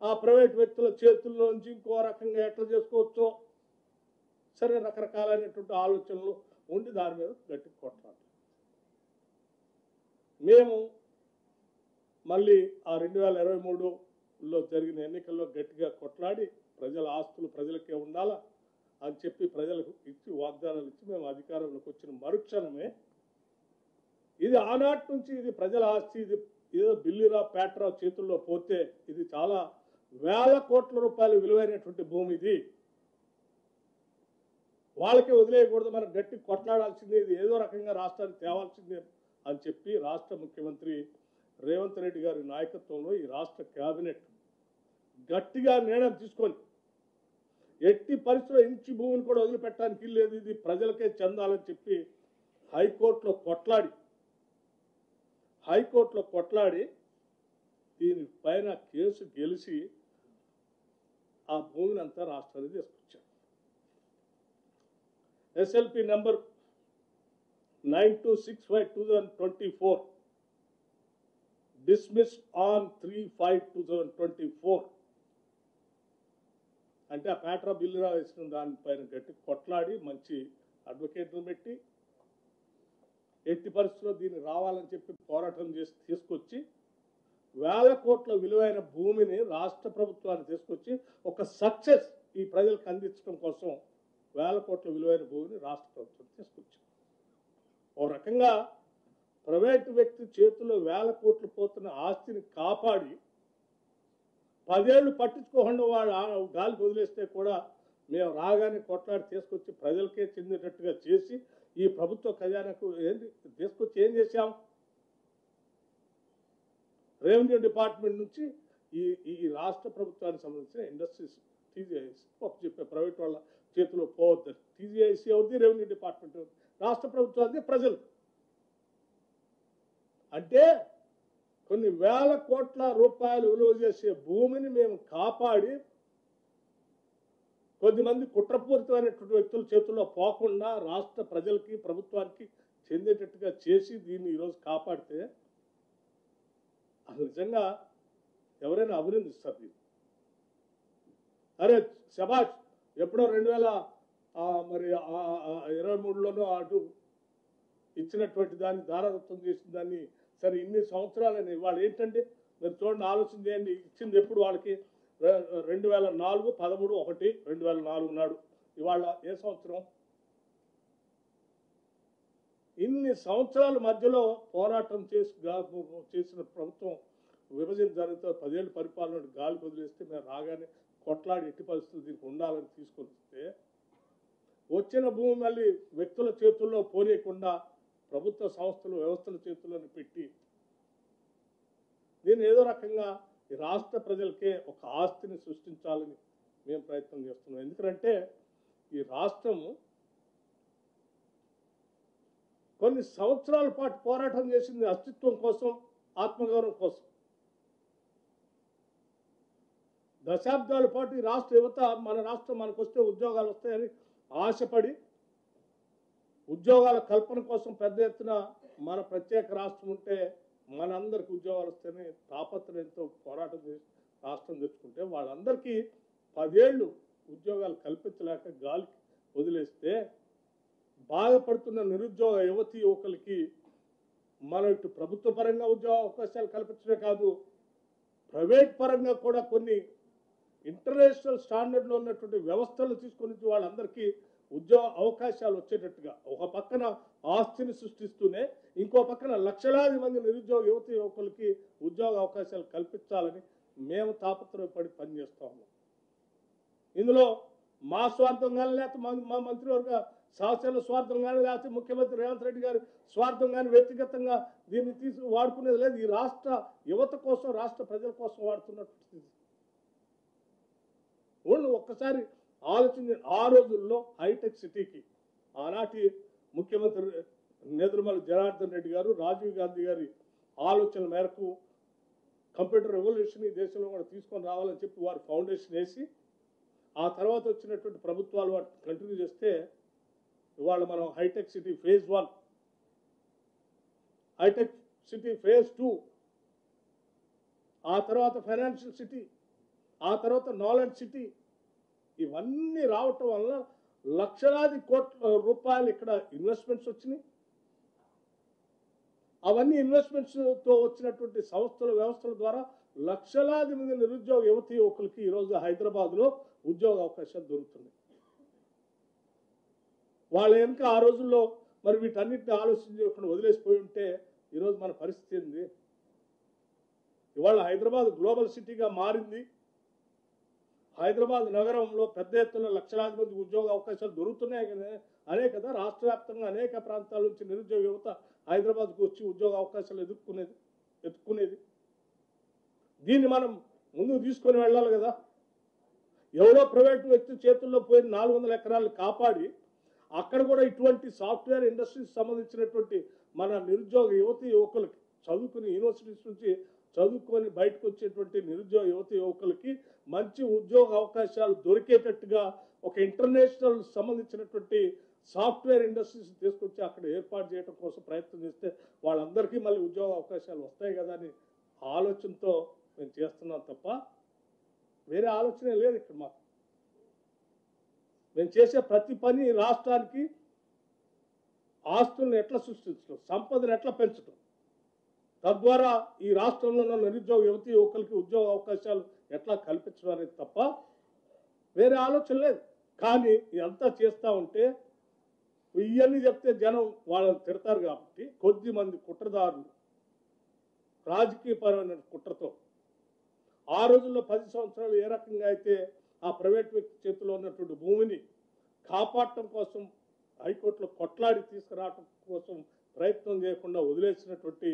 ఆ ప్రైవేట్ వ్యక్తుల చేతుల్లో నుంచి ఇంకో రకంగా ఎట్లా చేసుకోవచ్చో సరే రకరకాలైనటువంటి ఆలోచనలు ఉండి దాని మీద గట్టి కొట్లాడు. మేము మళ్ళీ ఆ 2023లో జరిగిన ఎన్నికల్లో గట్టిగా కొట్లాడి ప్రజల ఆస్తులు ప్రజలకే ఉండాలా అని చెప్పి ప్రజలకు ఇచ్చి వాగ్దానాలు ఇచ్చి మేము అధికారంలోకి వచ్చిన మరుక్షణమే ఇది ఆనాటి నుంచి ఇది ప్రజల ఆస్తి, ఇది ఏదో బిల్లిరా పేట్రా చేతుల్లో పోతే ఇది చాలా వేల కోట్ల రూపాయలు విలువైనటువంటి భూమి, ఇది వాళ్ళకే వదిలేయకూడదు, మనం గట్టి కొట్లాడాల్సిందే, ఇది ఏదో రకంగా రాష్ట్రానికి తేవాల్సిందే అని చెప్పి రాష్ట్ర ముఖ్యమంత్రి రేవంత్ రెడ్డి గారి నాయకత్వంలో ఈ రాష్ట్ర కేబినెట్ గట్టిగా నిర్ణయం తీసుకొని ఎట్టి పరిస్థితుల్లో ఇంచి భూమిని కూడా వదిలిపెట్టడానికి లేదు, ఇది ప్రజలకే చెందాలని చెప్పి హైకోర్టులో కొట్లాడి దీనిపైన కేసు గెలిచి ఆ భూమిని అంతా రాష్ట్రానికి తీసుకొచ్చారు. SLP నెంబర్ 9265/2024 dismissed on 3/5/2024 అంటే ఆ పేట్రా బిల్లురా వేసిన దానిపైన గట్టి కొట్లాడి మంచి అడ్వకేట్ను పెట్టి ఎట్టి పరిస్థితుల్లో దీన్ని రావాలని చెప్పి పోరాటం చేసి తీసుకొచ్చి వేల కోట్ల విలువైన భూమిని రాష్ట్ర ప్రభుత్వాన్ని తీసుకొచ్చి ఒక సక్సెస్ ఈ ప్రజలకు అందించడం కోసం వేల కోట్ల విలువైన భూమిని రాష్ట్ర ప్రభుత్వం తీసుకొచ్చింది. ఓ రకంగా ప్రైవేటు వ్యక్తి చేతుల్లో వేల కోట్లు పోతున్న ఆస్తిని కాపాడి 10 ఏళ్ళు పట్టించుకోకుండా వాడు గాలికి వదిలేస్తే కూడా మేము రాగానే కొట్లాడి తీసుకొచ్చి ప్రజలకే చెందేటట్టుగా చేసి ఈ ప్రభుత్వ ఖజానాకు తీసుకొచ్చి ఏం చేశాం, రెవెన్యూ డిపార్ట్మెంట్ నుంచి ఈ రాష్ట్ర ప్రభుత్వానికి సంబంధించిన ఇండస్ట్రీస్ టీజీఐసి చెప్పే ప్రైవేట్ వాళ్ళ చేతిలో పోవద్దని. టీజీఐసి అవుతుంది, రెవెన్యూ డిపార్ట్మెంట్ రాష్ట్ర ప్రభుత్వానికి ప్రజలు. అంటే కొన్ని వేల కోట్ల రూపాయలు విలువ చేసే భూమిని మేము కాపాడి కొద్దిమంది కుట్రపూరితమైనటువంటి వ్యక్తుల చేతుల్లో పోకుండా రాష్ట్ర ప్రజలకి ప్రభుత్వానికి చెందేటట్టుగా చేసి దీన్ని ఈరోజు కాపాడితే అసలు నిజంగా ఎవరైనా అభినందిస్తారు దీన్ని. అరే శబాష్, ఎప్పుడో 2023లోనో అటు ఇచ్చినటువంటి దాన్ని దారదత్తం చేసిన దాన్ని సరే ఇన్ని సంవత్సరాలని వాళ్ళు ఏంటంటే మీరు చూడండి, ఆలోచన చేయండి, ఇచ్చింది ఎప్పుడు వాళ్ళకి 2004 13 1 2004 నాడు, ఇవాళ ఏ సంవత్సరం? ఇన్ని సంవత్సరాల మధ్యలో పోరాటం చేసిన ప్రభుత్వం విభజన జరిగితే 10 ఏళ్ళు పరిపాలన గాలి వదిలేస్తే మేము రాగానే కొట్లాడి ఎట్టి పరిస్థితులు దీనికి ఉండాలని తీసుకొస్తే వచ్చిన భూమి మళ్ళీ వ్యక్తుల చేతుల్లో పోనీయకుండా ప్రభుత్వ సంస్థలు వ్యవస్థల చేతుల్లోని పెట్టి దీన్ని ఏదో రకంగా ఈ రాష్ట్ర ప్రజలకే ఒక ఆస్తిని సృష్టించాలని మేము ప్రయత్నం చేస్తున్నాం. ఎందుకంటే ఈ రాష్ట్రము కొన్ని సంవత్సరాల పాటు పోరాటం చేసింది అస్తిత్వం కోసం, ఆత్మగౌరవం కోసం. దశాబ్దాల పాటు ఈ రాష్ట్ర యువత మన రాష్ట్రం మనకు వస్తే ఉద్యోగాలు వస్తాయని ఆశపడి ఉద్యోగాల కల్పన కోసం పెద్ద ఎత్తున మన ప్రత్యేక రాష్ట్రం ఉంటే మనందరికి ఉద్యోగాలు వస్తాయని తాపత్రయంతో పోరాటం చేసి రాష్ట్రం తెచ్చుకుంటే వాళ్ళందరికీ 10 ఏళ్ళు ఉద్యోగాలు కల్పించలేక గాలికి వదిలేస్తే బాధపడుతున్న నిరుద్యోగ యువతి యువకులకి మనం ఇటు ప్రభుత్వ పరంగా ఉద్యోగ అవకాశాలు కల్పించడమే కాదు, ప్రైవేట్ పరంగా కూడా కొన్ని ఇంటర్నేషనల్ స్టాండర్డ్లో ఉన్నటువంటి వ్యవస్థలు తీసుకొని వాళ్ళందరికీ ఉద్యోగ అవకాశాలు వచ్చేటట్టుగా ఒక పక్కన ఆస్తిని సృష్టిస్తూనే ఇంకో పక్కన లక్షలాది మంది నిరుద్యోగ యువతి యువకులకి ఉద్యోగ అవకాశాలు కల్పించాలని మేము తాపత్రయపడి పనిచేస్తా ఉన్నాం. ఇందులో మా స్వార్థం కానీ లేకపోతే మా మంత్రివర్గ సహచరుల స్వార్థం కానీ లేకపోతే ముఖ్యమంత్రి రేవంత్ రెడ్డి గారి స్వార్థం కానీ వ్యక్తిగతంగా దీన్ని తీసి వాడుకునేది లేదు. ఈ రాష్ట్ర యువత కోసం, రాష్ట్ర ప్రజల కోసం వాడుతున్నట్టు వాళ్ళు ఒక్కసారి ఆలోచించి ఆ రోజుల్లో హైటెక్ సిటీకి ఆనాటి ముఖ్యమంత్రి నేదురుమల జనార్దన్ రెడ్డి గారు, రాజీవ్ గాంధీ గారి ఆలోచన మేరకు కంప్యూటర్ రెవల్యూషన్ ఈ దేశంలో కూడా తీసుకొని రావాలని చెప్పి వారు ఫౌండేషన్ వేసి ఆ తర్వాత వచ్చినటువంటి ప్రభుత్వాలు వాటిని కంటిన్యూ చేస్తే ఇవాళ మనం hitech city phase 1, hitech city phase 2, ఆ తర్వాత ఫైనాన్షియల్ సిటీ, ఆ తర్వాత నాలెడ్జ్ సిటీ, ఇవన్నీ రావటం వల్ల లక్షలాది కోట్ల రూపాయలు ఇక్కడ ఇన్వెస్ట్మెంట్స్ వచ్చినాయి. అవన్నీ ఇన్వెస్ట్మెంట్స్తో వచ్చినటువంటి వ్యవస్థల ద్వారా లక్షలాది మంది నిరుద్యోగ యువతి యువకులకి ఈరోజు హైదరాబాద్లో ఉద్యోగ అవకాశాలు దొరుకుతున్నాయి. వాళ్ళ వెనుక ఆ రోజుల్లో మరి వీటన్నిటిని ఆలోచించకుండా వదిలేసిపోయి ఉంటే ఈరోజు మన పరిస్థితి ఏంది? ఇవాళ హైదరాబాద్ గ్లోబల్ సిటీగా మారింది. హైదరాబాద్ నగరంలో పెద్ద ఎత్తున లక్షలాది మంది ఉద్యోగ అవకాశాలు దొరుకుతున్నాయి అనే కదా రాష్ట్ర వ్యాప్తంగా అనేక ప్రాంతాల నుంచి నిరుద్యోగ యువత హైదరాబాద్కు వచ్చి ఉద్యోగ అవకాశాలు ఎత్తుకునేది. దీన్ని మనం ముందుకు తీసుకొని వెళ్ళాలి కదా. ఎవరో ప్రైవేటు వ్యక్తి చేతుల్లో పోయిన 400 ఎకరాలు కాపాడి అక్కడ కూడా ఇటువంటి సాఫ్ట్వేర్ ఇండస్ట్రీకి సంబంధించినటువంటి మన నిరుద్యోగ యువతి యువకులకి చదువుకుని యూనివర్సిటీస్ నుంచి చదువుకొని బయటకు వచ్చేటువంటి నిరుద్యోగ యువతి యువకులకి మంచి ఉద్యోగ అవకాశాలు దొరికేటట్టుగా ఒక ఇంటర్నేషనల్ సంబంధించినటువంటి సాఫ్ట్వేర్ ఇండస్ట్రీస్ తీసుకొచ్చి అక్కడ ఏర్పాటు చేయడం కోసం ప్రయత్నం చేస్తే వాళ్ళందరికీ మళ్ళీ ఉద్యోగ అవకాశాలు వస్తాయి కదా అని ఆలోచనతో మేము చేస్తున్నాం తప్ప వేరే ఆలోచనే లేదు ఇక్కడ మాకు. మేము చేసే ప్రతి పని రాష్ట్రానికి ఆస్తులను ఎట్లా సృష్టించడం, సంపదను ఎట్లా పెంచడం, తద్వారా ఈ రాష్ట్రంలో ఉన్న నిరుద్యోగ యువతి యువకులకి ఉద్యోగ అవకాశాలు ఎట్లా కల్పించడం అనేది తప్ప వేరే ఆలోచన లేదు. కానీ ఇదంతా చేస్తూ ఉంటే ఇవన్నీ చెప్తే జనం వాళ్ళని తిడతారు కాబట్టి కొద్ది మంది కుట్రదారులు రాజకీయపరమైన కుట్రతో ఆ రోజుల్లో 10 సంవత్సరాలు ఏ రకంగా అయితే ఆ ప్రైవేట్ వ్యక్తి చేతిలో ఉన్నటువంటి భూమిని కాపాడటం కోసం హైకోర్టులో కొట్లాడి తీసుకురావటం కోసం ప్రయత్నం చేయకుండా వదిలేసినటువంటి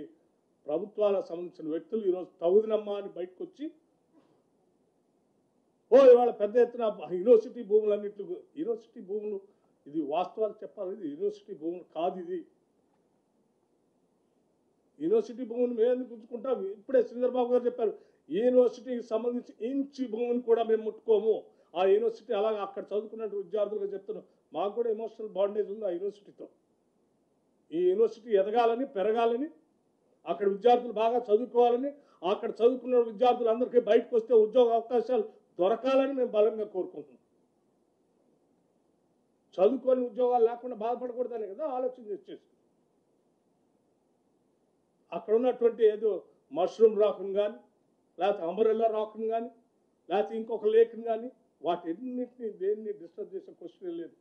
ప్రభుత్వాలకు సంబంధించిన వ్యక్తులు ఈరోజు తగుదినమ్మా అని బయటకు వచ్చి ఇవాళ పెద్ద ఎత్తున యూనివర్సిటీ యూనివర్సిటీ భూములు ఇది వాస్తవాలు చెప్పాలి, ఇది యూనివర్సిటీ భూములు కాదు. ఇది యూనివర్సిటీ భూమిని మేము ఎందుకు ఉంచుకుంటాం? ఇప్పుడే శ్రీధర్ బాబు గారు చెప్పారు, యూనివర్సిటీకి సంబంధించి ఇంచి భూమిని కూడా మేము ముట్టుకోము. ఆ యూనివర్సిటీ అలాగే అక్కడ చదువుకున్న విద్యార్థులుగా చెప్తున్నాం, మాకు కూడా ఎమోషనల్ బాండేజ్ ఉంది ఆ యూనివర్సిటీతో. ఈ యూనివర్సిటీ ఎదగాలని, పెరగాలని, అక్కడ విద్యార్థులు బాగా చదువుకోవాలని, అక్కడ చదువుకున్న విద్యార్థులు అందరికీ బయటకు వస్తే ఉద్యోగ అవకాశాలు దొరకాలని మేము బలంగా కోరుకుంటున్నాం. చదువుకొని ఉద్యోగాలు లేకుండా బాధపడకూడదని కదా ఆలోచన చేసేసి అక్కడ ఉన్నటువంటి ఏదో మష్రూమ్ రాకుని కానీ, లేకపోతే అంబరెల్లా రాకుని కానీ, లేకపోతే ఇంకొక లేఖని కానీ వాటిన్నింటినీ దేన్ని డిస్టర్బ్ చేసే క్వశ్చన్ లేదు.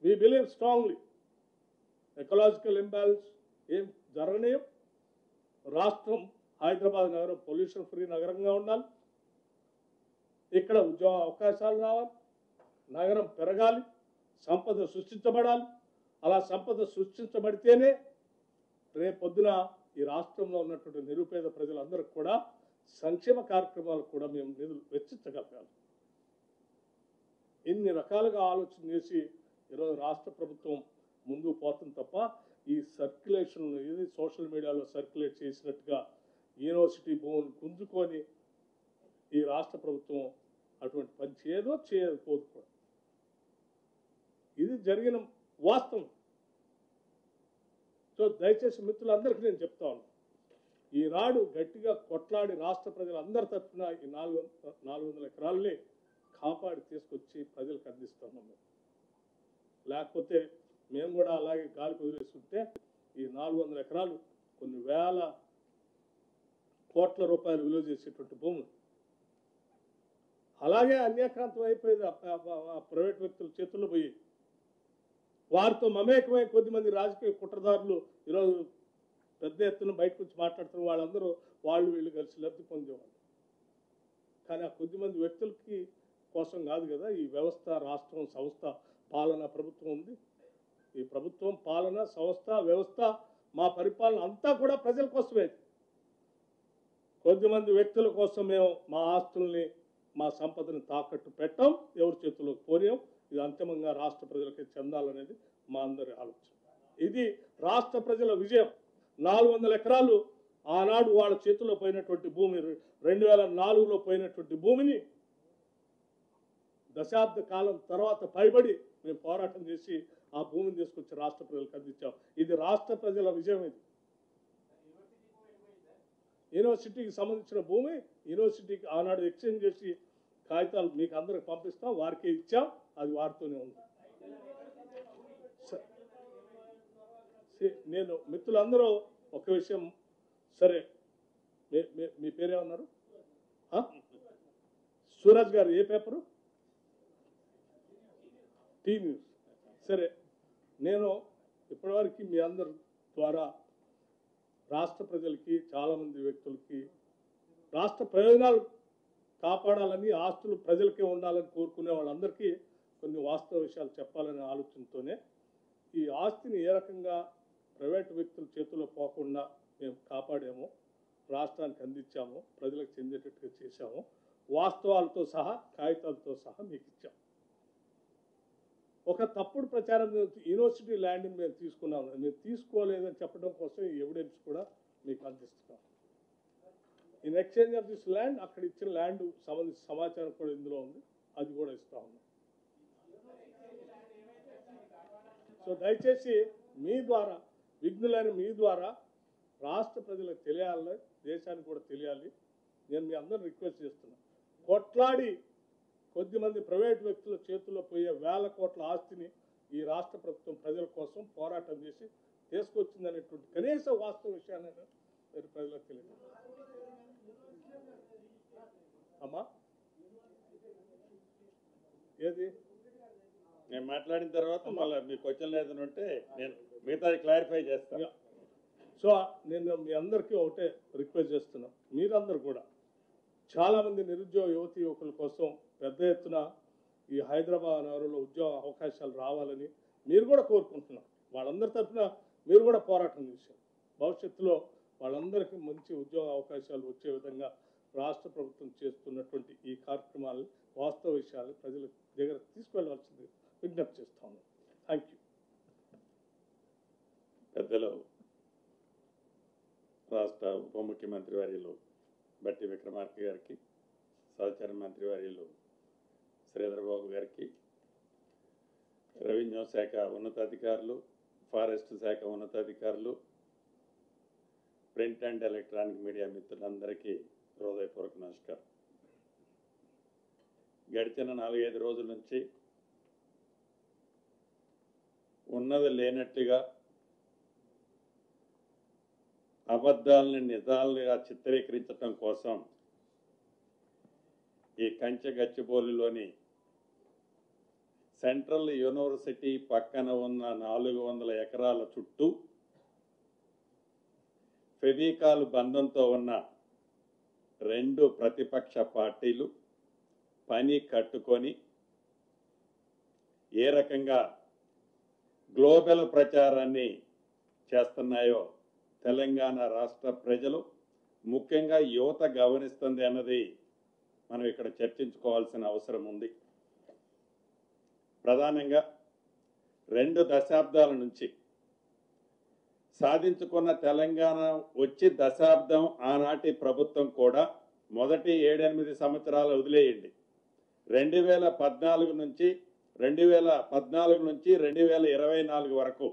We believe strongly ecological imbalance ఏం జరగనేయం. రాష్ట్రం హైదరాబాద్ నగరం పొల్యూషన్ ఫ్రీ నగరంగా ఉండాలి, ఇక్కడ ఉద్యోగ అవకాశాలు రావాలి, నగరం పెరగాలి, సంపద సృష్టించబడాలి. అలా సంపద సృష్టించబడితేనే రేపొద్దున ఈ రాష్ట్రంలో ఉన్నటువంటి నిరుపేద ప్రజలందరికీ కూడా సంక్షేమ కార్యక్రమాలకు కూడా మేము నిధులు వెచ్చించగలగాలి. ఇన్ని రకాలుగా ఆలోచన చేసి ఈరోజు రాష్ట్ర ప్రభుత్వం ముందుకు పోతుంది తప్ప ఈ సర్క్యులేషన్ ఏది సోషల్ మీడియాలో సర్క్యులేట్ చేసినట్టుగా యూనివర్సిటీ భూములు గుంజుకొని ఈ రాష్ట్ర ప్రభుత్వం అటువంటి పని చేయకపోదు కూడా. ఇది జరిగిన వాస్తవం. సో దయచేసి మిత్రులందరికీ నేను చెప్తా ఉన్నాను, ఈనాడు గట్టిగా కొట్లాడి రాష్ట్ర ప్రజలందరి తరఫున ఈ 400 ఎకరాలని కాపాడి తీసుకొచ్చి ప్రజలకు అందిస్తున్నాం. లేకపోతే మేము కూడా అలాగే గాలికి వదిలేస్తుంటే ఈ 400 ఎకరాలు కొన్ని వేల కోట్ల రూపాయలు విలువ చేసేటువంటి భూములు అలాగే అన్యాక్రాంతం అయిపోయేది ప్రైవేట్ వ్యక్తుల చేతుల్లో పోయి. వారితో మమేకమై కొద్దిమంది రాజకీయ కుట్రదారులు ఈరోజు పెద్ద ఎత్తున బయటకు వచ్చి మాట్లాడుతున్న వాళ్ళందరూ వీళ్ళు కలిసి లబ్ధి పొందేవాళ్ళు. కానీ ఆ కొద్దిమంది వ్యక్తులకి కోసం కాదు కదా ఈ వ్యవస్థ, రాష్ట్రం, సంస్థ, పాలన, ప్రభుత్వం ఉంది. ఈ ప్రభుత్వం, పాలన, సంస్థ, వ్యవస్థ, మా పరిపాలన అంతా కూడా ప్రజల కోసమే. కొద్దిమంది వ్యక్తుల కోసం మేము మా ఆస్తుల్ని, మా సంపదను తాకట్టు పెట్టాం, ఎవరి చేతుల్లోకి పోనీయం. ఇది అంతిమంగా రాష్ట్ర ప్రజలకి చెందాలనేది మా అందరి ఆలోచన. ఇది రాష్ట్ర ప్రజల విజయం. 400 ఎకరాలు ఆనాడు వాళ్ళ చేతుల్లో పోయినటువంటి భూమి, 2004లో పోయినటువంటి భూమిని దశాబ్ద కాలం తర్వాత పైబడి మేము పోరాటం చేసి ఆ భూమిని తీసుకొచ్చి రాష్ట్ర ప్రజలకు అందించాం. ఇది రాష్ట్ర ప్రజల విజయం. ఇది యూనివర్సిటీకి సంబంధించిన భూమి, యూనివర్సిటీకి ఆనాడు ఎక్స్చేంజ్ చేసి కాగితాలు మీకు అందరికి పంపిస్తాం, వారికే ఇచ్చాం, అది వారితోనే ఉంది. నేను మిత్రులందరూ ఒక విషయం, సరే మీ పేరేమన్నారు? సూరజ్ గారు ఏ పేపరు? Tea news. సరే, నేను ఇప్పటివరకు మీ అందరి ద్వారా రాష్ట్ర ప్రజలకి, చాలామంది వ్యక్తులకి రాష్ట్ర ప్రయోజనాలు కాపాడాలని, ఆస్తులు ప్రజలకే ఉండాలని కోరుకునే వాళ్ళందరికీ కొన్ని వాస్తవ విషయాలు చెప్పాలనే ఆలోచనతోనే ఈ ఆస్తిని ఏ రకంగా ప్రైవేటు వ్యక్తుల చేతుల్లో పోకుండా మేము కాపాడాము, రాష్ట్రానికి అందించాము, ప్రజలకు చెందేటట్టుగా చేశాము, వాస్తవాలతో సహా, కాగితాలతో సహా మీకు ఇచ్చాము. ఒక తప్పుడు ప్రచారం, యూనివర్సిటీ ల్యాండ్ని మేము తీసుకున్నాము, మేము తీసుకోలేదని చెప్పడం కోసం ఈ ఎవిడెన్స్ కూడా మీకు అందిస్తున్నాం. In exchange of this land, అక్కడ ఇచ్చిన ల్యాండ్ సంబంధించిన సమాచారం కూడా ఇందులో ఉంది, అది కూడా ఇస్తా ఉన్నాం. సో దయచేసి మీ ద్వారా, విఘ్నులైన మీ ద్వారా రాష్ట్ర ప్రజలకు తెలియాలి, దేశానికి కూడా తెలియాలి. నేను మీ అందరూ రిక్వెస్ట్ చేస్తున్నాను, కొట్లాడి కొద్దిమంది ప్రైవేట్ వ్యక్తుల చేతుల్లో పోయే వేల కోట్ల ఆస్తిని ఈ రాష్ట్ర ప్రభుత్వం ప్రజల కోసం పోరాటం చేసి తీసుకొచ్చిందనేటువంటి కనీస వాస్తవ విషయాన్ని మీరు ప్రజలకు తెలియదు. అమ్మా ఏది నేను మాట్లాడిన తర్వాత మళ్ళీ మీ క్వశ్చన్ ఏదైనా ఉంటే నేను మిగతాది క్లారిఫై చేస్తాను. సో నేను మీ అందరికీ ఒకటే రిక్వెస్ట్ చేస్తున్నాం, మీరందరూ కూడా చాలామంది నిరుద్యోగ యువతీ యువకుల కోసం పెద్ద ఎత్తున ఈ హైదరాబాద్ నగరంలో ఉద్యోగ అవకాశాలు రావాలని మీరు కూడా కోరుకుంటున్నాం. వాళ్ళందరి తరఫున మీరు కూడా పోరాటం చేశారు. భవిష్యత్తులో వాళ్ళందరికీ మంచి ఉద్యోగ అవకాశాలు వచ్చే విధంగా రాష్ట్ర ప్రభుత్వం చేస్తున్నటువంటి ఈ కార్యక్రమాలు, వాస్తవ విషయాలు ప్రజల దగ్గర తీసుకెళ్లవలసింది విజ్ఞప్తి చేస్తా ఉన్నాం. Thank you. పెద్దలు రాష్ట్ర ఉప ముఖ్యమంత్రి వర్యులు బట్టి విక్రమార్క గారికి, సహచర మంత్రి వర్యులు శ్రీధర్ బాబు గారికి, రెవెన్యూ శాఖ ఉన్నతాధికారులు, ఫారెస్ట్ శాఖ ఉన్నతాధికారులు, ప్రింట్ అండ్ ఎలక్ట్రానిక్ మీడియా మిత్రులందరికీ హృదయపూర్వక నమస్కారం. గడిచిన 4-5 రోజుల నుంచి ఉన్నది లేనట్టుగా, అబద్ధాలని నిజాలుగా చిత్రీకరించడం కోసం ఈ కంచె గచ్చిబౌలిలోని సెంట్రల్ యూనివర్సిటీ పక్కన ఉన్న 400 ఎకరాల చుట్టూ ఫెవికాల్ బంధంతో ఉన్న 2 ప్రతిపక్ష పార్టీలు పని కట్టుకొని ఏ రకంగా గ్లోబల్ ప్రచారాన్ని చేస్తున్నాయో తెలంగాణ రాష్ట్ర ప్రజలు, ముఖ్యంగా యువత గమనిస్తుంది అన్నది మనం ఇక్కడ చర్చించుకోవాల్సిన అవసరం ఉంది. ప్రధానంగా 2 దశాబ్దాల నుంచి సాధించుకున్న తెలంగాణ వచ్చి దశాబ్దం ఆనాటి ప్రభుత్వం కూడా మొదటి 7-8 సంవత్సరాలు వదిలేయండి. 2014 నుంచి 2024 వరకు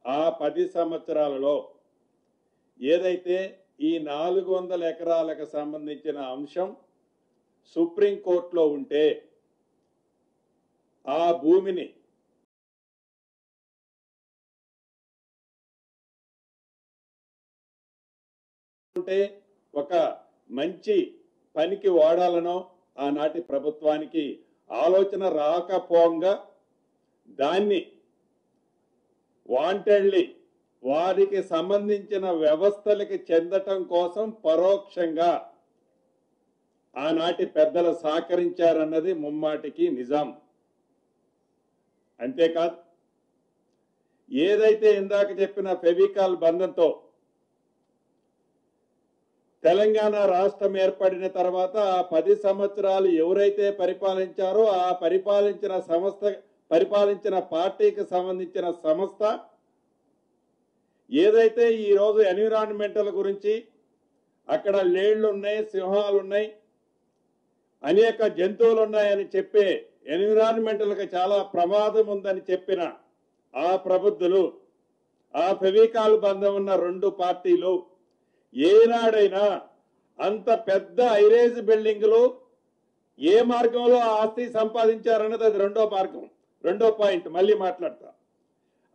ఆ 10 సంవత్సరాలలో ఏదైతే ఈ 400 ఎకరాలకు సంబంధించిన అంశం సుప్రీంకోర్టులో ఉంటే ఆ భూమిని ఒక మంచి పనికి వాడాలనో ఆనాటి ప్రభుత్వానికి ఆలోచన రాకపోగా దాన్ని వాంటెడ్లీ వారికి సంబంధించిన వ్యవస్థలకి చెందటం కోసం పరోక్షంగా ఆనాటి పెద్దలు సహకరించారన్నది ముమ్మాటికి నిజం. అంతేకాదు ఏదైతే ఇందాక చెప్పిన ఫెవికాల్ బంధంతో తెలంగాణ రాష్ట్రం ఏర్పడిన తర్వాత ఆ 10 సంవత్సరాలు ఎవరైతే పరిపాలించారో ఆ పరిపాలించిన పార్టీకి సంబంధించిన సంస్థ ఏదైతే ఈ రోజు ఎన్విరాన్మెంటల్ గురించి అక్కడ లేళ్లు ఉన్నాయి, సింహాలు ఉన్నాయి, అనేక జంతువులు ఉన్నాయని చెప్పే ఎన్విరాన్మెంటల్కి చాలా ప్రమాదం ఉందని చెప్పిన ఆ ప్రబుద్ధులు, ఆ ఫెవికాల్ బంధం ఉన్న 2 పార్టీలు ఏనాడైనా అంత పెద్ద ఐరేజ్ బిల్డింగ్లు ఏ మార్గంలో ఆస్తి సంపాదించారన్నది అది రెండో పాయింట్ మళ్ళీ మాట్లాడతా.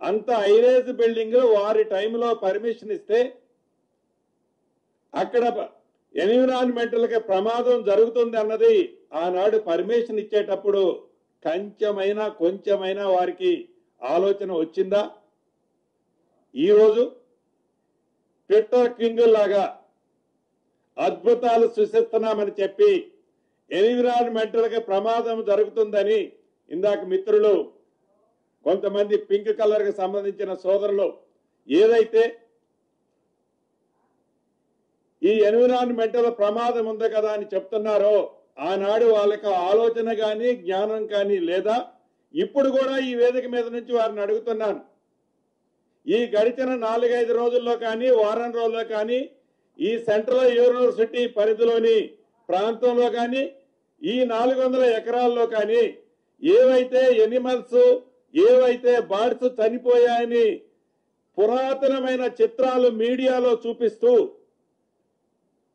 అంత ఐరేజ్ బిల్డింగ్లు వారి టైంలో పర్మిషన్ ఇస్తే అక్కడ ఎన్విరాన్మెంటల్కి ప్రమాదం జరుగుతుంది అన్నది ఆనాడు పర్మిషన్ ఇచ్చేటప్పుడు కొంచెమైనా వారికి ఆలోచన వచ్చిందా? ఈరోజు ట్విట్టర్ కింగ్ లాగా అద్భుతాలు సృష్టిస్తున్నామని చెప్పి ఎన్విరాన్మెంటల్కి ప్రమాదం జరుగుతుందని ఇందాక మిత్రులు కొంతమంది పింక్ కలర్ కి సంబంధించిన సోదరులు ఏదైతే ఈ ఎన్విరాన్మెంటల్ ప్రమాదం ఉంది కదా అని చెప్తున్నారో ఆనాడు వాళ్ళకి ఆలోచన కానీ జ్ఞానం కానీ లేదా? ఇప్పుడు కూడా ఈ వేదిక మీద నుంచి వారిని అడుగుతున్నాను, ఈ గడిచిన 4-5 రోజుల్లో కానీ వారం రోజుల్లో కానీ ఈ సెంట్రల్ యూనివర్సిటీ పరిధిలోని ప్రాంతంలో కానీ ఈ 400 ఎకరాల్లో కానీ ఏవైతే ఎనిమల్స్ ఏవైతే బర్డ్స్ చనిపోయాయని పురాతనమైన చిత్రాలు మీడియాలో చూపిస్తూ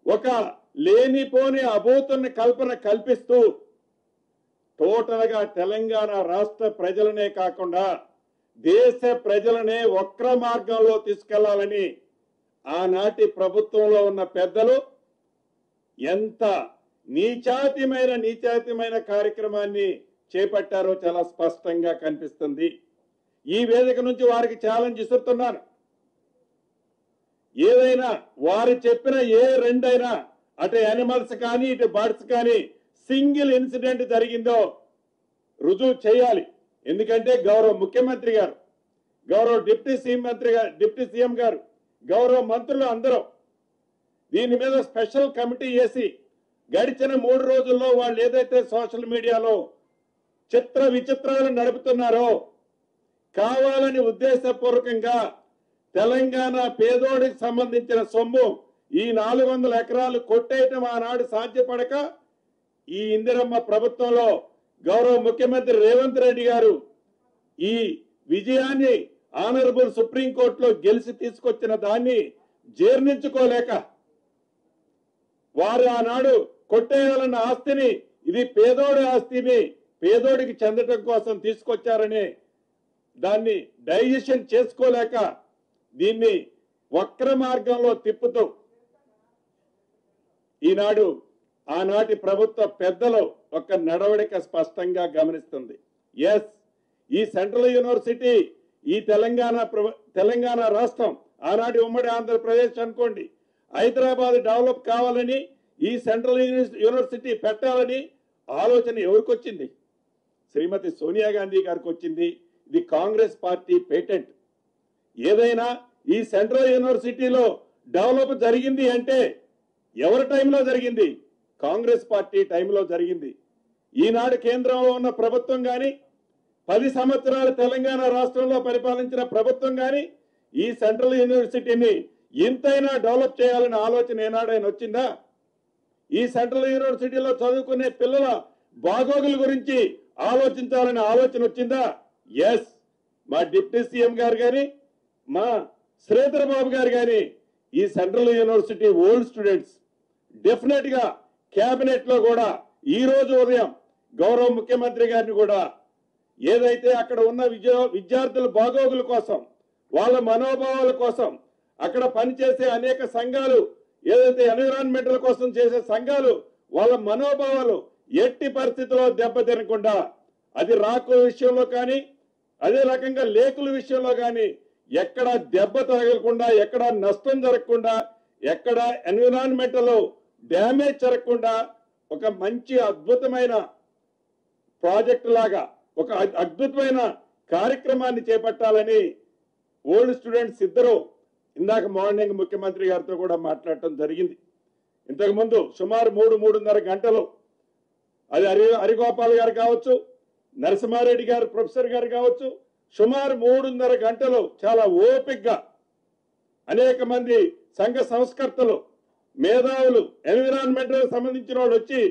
ఒక లేనిపోని అభూతుని కల్పన కల్పిస్తూ టోటల్ గా తెలంగాణ రాష్ట్ర ప్రజలనే కాకుండా దేశ ప్రజలనే వక్ర మార్గంలో తీసుకెళ్లాలని ఆనాటి ప్రభుత్వంలో ఉన్న పెద్దలు ఎంత నీచాతిమైన కార్యక్రమాన్ని చేపట్టారో చాలా స్పష్టంగా కనిపిస్తుంది. ఈ వేదిక నుంచి వారికి ఛాలెంజ్ ఇస్తున్నాను, ఏదైనా వారు చెప్పిన ఏ రెండైనా అటు యానిమల్స్ కానీ ఇటు బర్డ్స్ కానీ సింగిల్ ఇన్సిడెంట్ జరిగిందో రుజువు చేయాలి. ఎందుకంటే గౌరవ ముఖ్యమంత్రి గారు, గౌరవ డిప్యూటీ సీఎం గారు, గౌరవ మంత్రులు అందరూ దీని మీద స్పెషల్ కమిటీ వేసి గడిచిన 3 రోజుల్లో వాళ్ళు ఏదైతే సోషల్ మీడియాలో చిత్ర విచిత్రాలు నడుపుతున్నారో కావాలని ఉద్దేశపూర్వకంగా తెలంగాణ పేదోడికి సంబంధించిన సొమ్ము ఈ 400 ఎకరాలు కొట్టేయటం ఆనాడు సాధ్యపడక ఈ ఇందిరమ్మ ప్రభుత్వంలో గౌరవ ముఖ్యమంత్రి రేవంత్ రెడ్డి గారు ఈ విజయాన్ని ఆనరబుల్ సుప్రీంకోర్టులో గెలిచి తీసుకొచ్చిన దాన్ని జీర్ణించుకోలేక వారు ఆనాడు కొట్టేయాలన్న ఆస్తిని ఇది పేదోడి ఆస్తిని పేదోడికి చెందటం కోసం తీసుకొచ్చారని దాన్ని డైజెషన్ చేసుకోలేక దీన్ని వక్ర మార్గంలో తిప్పుతూ ఈనాడు ఆనాటి ప్రభుత్వ పెద్దలు ఒక నడవడిక స్పష్టంగా గమనిస్తుంది. ఎస్, ఈ సెంట్రల్ యూనివర్సిటీ ఈ తెలంగాణ రాష్ట్రం ఆనాటి ఉమ్మడి ఆంధ్రప్రదేశ్ అనుకోండి, హైదరాబాద్ డెవలప్ కావాలని ఈ సెంట్రల్ యూనివర్సిటీ పెట్టాలని ఆలోచన ఎవరికి వచ్చింది? శ్రీమతి సోనియా గాంధీ గారికి వచ్చింది. ఇది కాంగ్రెస్ పార్టీ పేటెంట్. ఏదైనా ఈ సెంట్రల్ యూనివర్సిటీలో డెవలప్ జరిగింది అంటే ఎవరి టైంలో జరిగింది? కాంగ్రెస్ పార్టీ టైంలో జరిగింది. ఈనాడు కేంద్రంలో ఉన్న ప్రభుత్వం కానీ 10 సంవత్సరాలు తెలంగాణ రాష్ట్రంలో పరిపాలించిన ప్రభుత్వం కానీ ఈ సెంట్రల్ యూనివర్సిటీని ఇంతైనా డెవలప్ చేయాలనే ఆలోచన ఏనాడైనా వచ్చిందా? ఈ సెంట్రల్ యూనివర్సిటీలో చదువుకునే పిల్లల బాగోగుల గురించి ఆలోచించాలనే ఆలోచన వచ్చిందా? ఎస్. మా డిప్యూటీ సీఎం గారు కానీ మా శ్రీధర్ బాబు గారు కానీ ఈ central university old students definite గా కేబినెట్ లో కూడా ఈ రోజు ఉదయం గౌరవ ముఖ్యమంత్రి గారిని కూడా ఏదైతే అక్కడ ఉన్న విద్యార్థుల బాగోగుల కోసం, వాళ్ళ మనోభావాల కోసం, అక్కడ పనిచేసే అనేక సంఘాలు ఏదైతే ఎన్విరాన్మెంటల్ కోసం చేసే సంఘాలు వాళ్ళ మనోభావాలు ఎట్టి పరిస్థితుల్లో దెబ్బతినకుండా, అది రాకు విషయంలో కానీ అదే రకంగా లేకుల విషయంలో కానీ ఎక్కడ దెబ్బ తగలకుండా, ఎక్కడ నష్టం జరగకుండా, ఎక్కడ ఎన్విరాన్మెంటల్ డ్యామేజ్ జరగకుండా ఒక మంచి అద్భుతమైన ప్రాజెక్టు లాగా ఒక అద్భుతమైన కార్యక్రమాన్ని చేపట్టాలని ఓల్డ్ స్టూడెంట్స్ ఇద్దరు ఇందాక మార్నింగ్ ముఖ్యమంత్రి గారితో కూడా మాట్లాడటం జరిగింది. ఇంతకు ముందు సుమారు 3-3.5 గంటలు అది హరిగోపాల్ గారు కావచ్చు, నరసింహారెడ్డి గారు ప్రొఫెసర్ గారు కావచ్చు, సుమారు 3.5 గంటలు చాలా ఓపికగా అనేక మంది సంఘ సంస్కర్తలు, మేధావులు, ఎన్విరాన్మెంటల్ సంబంధించిన వాళ్ళు వచ్చి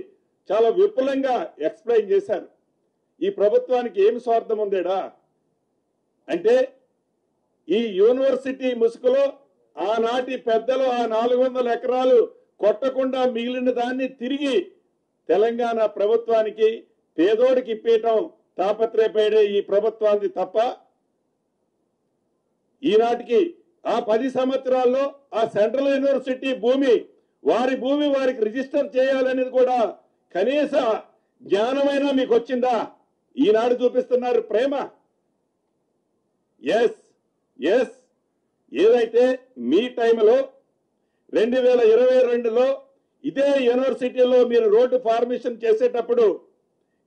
చాలా విపులంగా ఎక్స్ప్లెయిన్ చేశారు. ఈ ప్రభుత్వానికి ఏమి స్వార్థం ఉందేడా అంటే, ఈ యూనివర్సిటీ ముసుగులో ఆనాటి పెద్దలు ఆ 400 ఎకరాలు కొట్టకుండా మిగిలిన దాన్ని తిరిగి తెలంగాణ ప్రభుత్వానికి పేదోడికి ఇప్పేయటం తాపత్రయపడే ఈ ప్రభుత్వానికి తప్ప ఈనాటికి ఆ 10 సంవత్సరాల్లో ఆ సెంట్రల్ యూనివర్సిటీ భూమి వారికి రిజిస్టర్ చేయాలనేది కూడా కనీస జ్ఞానమైనా మీకు వచ్చిందా? ఈనాడు చూపిస్తున్నారు ప్రేమ. ఎస్ ఏదైతే మీ టైంలో 2022లో ఇదే యూనివర్సిటీలో మీరు రోడ్డు ఫార్మేషన్ చేసేటప్పుడు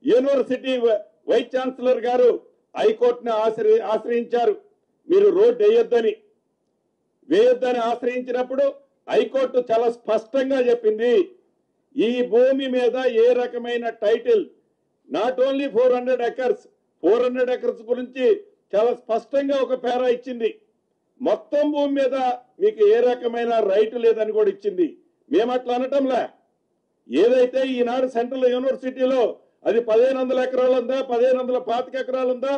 యూనివర్సిటీ వైస్ ఛాన్సలర్ గారు హైకోర్టును ఆశ్రయించారు. మీరు రోడ్డు వేయొద్దని ఆశ్రయించినప్పుడు హైకోర్టు చాలా స్పష్టంగా చెప్పింది, ఈ భూమి మీద ఏ రకమైన టైటిల్, నాట్ ఓన్లీ 400 ఎకర్స్ గురించి చాలా స్పష్టంగా ఒక పేరా ఇచ్చింది. మొత్తం భూమి మీద మీకు ఏ రకమైన రైట్ లేదని కూడా ఇచ్చింది. మేము అట్లా అనటంలే. ఏదైతే ఈనాడు సెంట్రల్ యూనివర్సిటీలో అది 1500 ఎకరాలు ఉందా, 1525 ఎకరాలు ఉందా,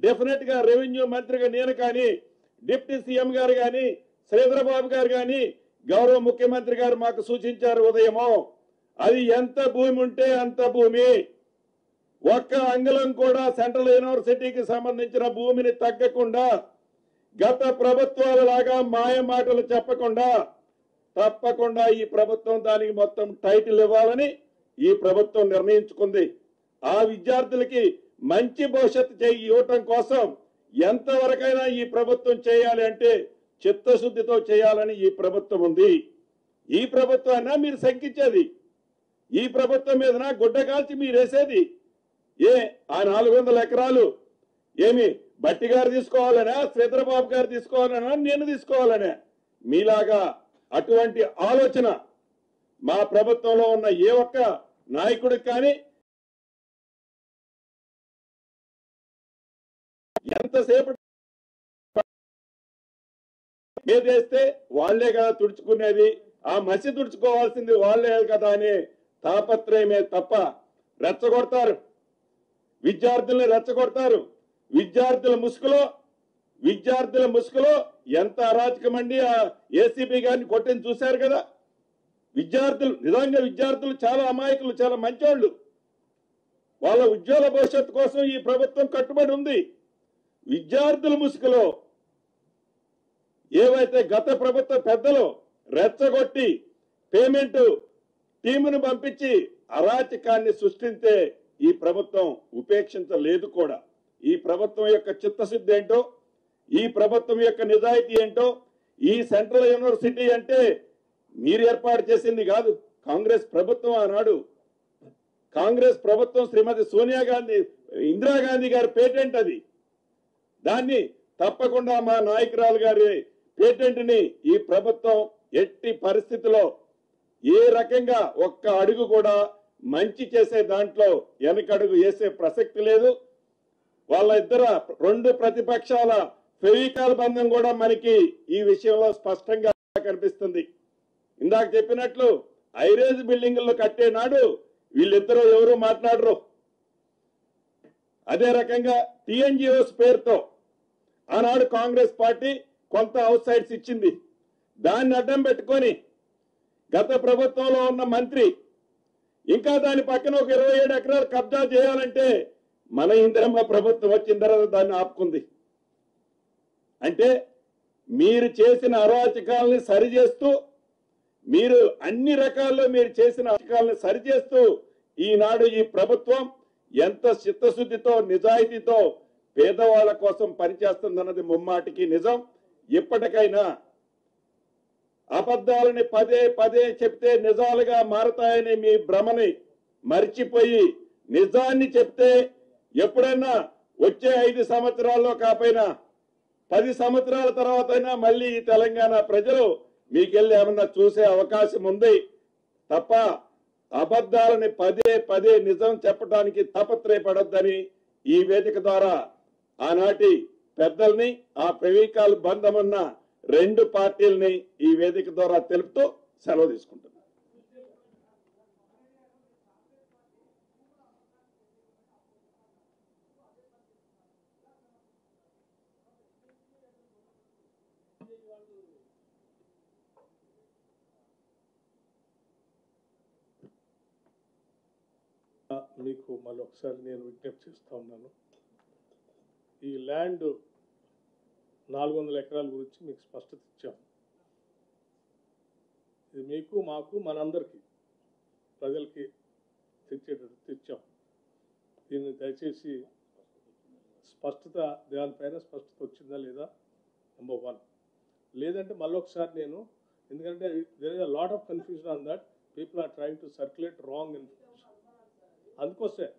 డెఫినెట్ గా రెవెన్యూ మంత్రిగా నేను కానీ, డిప్యూటీ సీఎం గారు కానీ, శ్రీధర్ బాబు గారు కానీ, గౌరవ ముఖ్యమంత్రి గారు మాకు సూచించారు ఉదయమో, అది ఎంత భూమి ఉంటే అంత భూమి, ఒక్క అంగుళం కూడా సెంట్రల్ యూనివర్సిటీకి సంబంధించిన భూమిని తగ్గకుండా, గత ప్రభుత్వాల లాగా మాయ మాటలు చెప్పకుండా తప్పకుండా ఈ ప్రభుత్వం దానికి మొత్తం టైటిల్ ఇవ్వాలని ఈ ప్రభుత్వం నిర్ణయించుకుంది. ఆ విద్యార్థులకి మంచి భవిష్యత్తు ఇవ్వటం కోసం ఎంతవరకైనా ఈ ప్రభుత్వం చేయాలి అంటే చిత్తశుద్ధితో చేయాలని ఈ ప్రభుత్వం ఉంది. ఈ ప్రభుత్వాన్ని మీరు శంకించేది, ఈ ప్రభుత్వం మీదన గుడ్డ కాల్చి మీరు వేసేది. ఆ 400 ఎకరాలు ఏమి బట్టి గారు తీసుకోవాలనా, శ్రీధర్ బాబు గారు తీసుకోవాలనా, నేను తీసుకోవాలనే? మీలాగా అటువంటి ఆలోచన మా ప్రభుత్వంలో ఉన్న ఏ ఒక్క నాయకుడికి కానీ, ఎంతసేపు మీదేస్తే వాళ్లే కదా తుడుచుకునేది, ఆ మసి తుడుచుకోవాల్సింది వాళ్లే కదా అనే తాపత్రయమే తప్ప రెచ్చగొడతారు, విద్యార్థుల్ని రెచ్చగొడతారు. విద్యార్థుల ముసుగులో ఎంత అరాచకమండి. ఆ ఏసీబీ గారిని కొట్టింది చూశారు కదా. విద్యార్థులు చాలా అమాయకులు, చాలా మంచోళ్ళు. వాళ్ళ ఉజ్వల భవిష్యత్తు కోసం ఈ ప్రభుత్వం కట్టుబడి ఉంది. విద్యార్థుల ముసుగులో ఏవైతే గత ప్రభుత్వ పెద్దలు రెచ్చగొట్టి పేమెంట్ టీమును పంపించి అరాచకాన్ని సృష్టించే ఈ ప్రభుత్వం ఉపేక్షించలేదు కూడా. ఈ ప్రభుత్వం యొక్క చిత్తశుద్ధి ఏంటో, ఈ ప్రభుత్వం యొక్క నిజాయితీ ఏంటో, ఈ సెంట్రల్ యూనివర్సిటీ అంటే మీరు ఏర్పాటు చేసింది కాదు, కాంగ్రెస్ ప్రభుత్వం ఆనాడు, కాంగ్రెస్ ప్రభుత్వం శ్రీమతి సోనియా గాంధీ, ఇందిరాగాంధీ గారి పేటెంట్ అది. దాన్ని తప్పకుండా మా నాయకురాలు గారి పేటెంట్ ని ఈ ప్రభుత్వం ఎట్టి పరిస్థితిలో ఏ రకంగా ఒక్క అడుగు కూడా మంచి చేసే దాంట్లో వెనకడుగు వేసే ప్రసక్తి లేదు. వాళ్ళ రెండు ప్రతిపక్షాల ఫెవికాల్ బంధం కూడా మనకి ఈ విషయంలో స్పష్టంగా కనిపిస్తుంది. ఇందాక చెప్పినట్లు ఐరేజ్ బిల్డింగుల్లో కట్టే నాడు వీళ్ళిద్దరూ ఎవరు మాట్లాడరు. అదే రకంగా టీఎన్జిఓస్ పేరుతో ఆనాడు కాంగ్రెస్ పార్టీ కొంత అవుట్ సైడ్స్ ఇచ్చింది. దాన్ని అడ్డం పెట్టుకొని గత ప్రభుత్వంలో ఉన్న మంత్రి ఇంకా దాని పక్కన ఒక 27 ఎకరాలు కబ్జా చేయాలంటే మన ఇందిరమ్మ ప్రభుత్వం వచ్చిన తర్వాత దాన్ని ఆపుకుంది. అంటే మీరు చేసిన అరాచకాలని సరిచేస్తూ, మీరు అన్ని రకాల్లో మీరు చేసిన అరాచకాలను సరిచేస్తూ ఈనాడు ఈ ప్రభుత్వం ఎంత చిత్తశుద్ధితో నిజాయితీతో పేదవాళ్ల కోసం పనిచేస్తుందన్నది ముమ్మాటికి నిజం. ఇప్పటికైనా అబద్ధాలని పదే పదే చెప్తే నిజాలుగా మారతాయని మీ భ్రమని మర్చిపోయి నిజాన్ని చెప్తే ఎప్పుడైనా వచ్చే 5 సంవత్సరాల్లో కాకపోయినా 10 సంవత్సరాల తర్వాత అయినా మళ్ళీ ఈ తెలంగాణ ప్రజలు మీకెళ్ళి ఏమన్నా చూసే అవకాశం ఉంది తప్ప అబద్ధాలని పదే పదే నిజం చెప్పడానికి తాపత్రయపడొద్దని ఈ వేదిక ద్వారా ఆనాటి పెద్దల్ని, ఆ ప్రవీకాలు బంధమున్న 2 పార్టీలని ఈ వేదిక ద్వారా తెలుపుతూ సెలవు తీసుకుంటున్నాను. మీకు మళ్ళొకసారి నేను విజ్ఞప్తి చేస్తా ఉన్నాను. ఈ ల్యాండ్ 400 ఎకరాల గురించి మీకు స్పష్టత ఇచ్చాం. ఇది మీకు, మాకు, మనందరికీ ప్రజలకి తెచ్చేటట్టు ఇచ్చాం. దీన్ని దయచేసి దానిపైన స్పష్టత వచ్చిందా లేదా నెంబర్ 1. లేదంటే మళ్ళొకసారి నేను, ఎందుకంటే there is a lot of confusion on that, people are trying to circulate wrong information. అందుకోసమే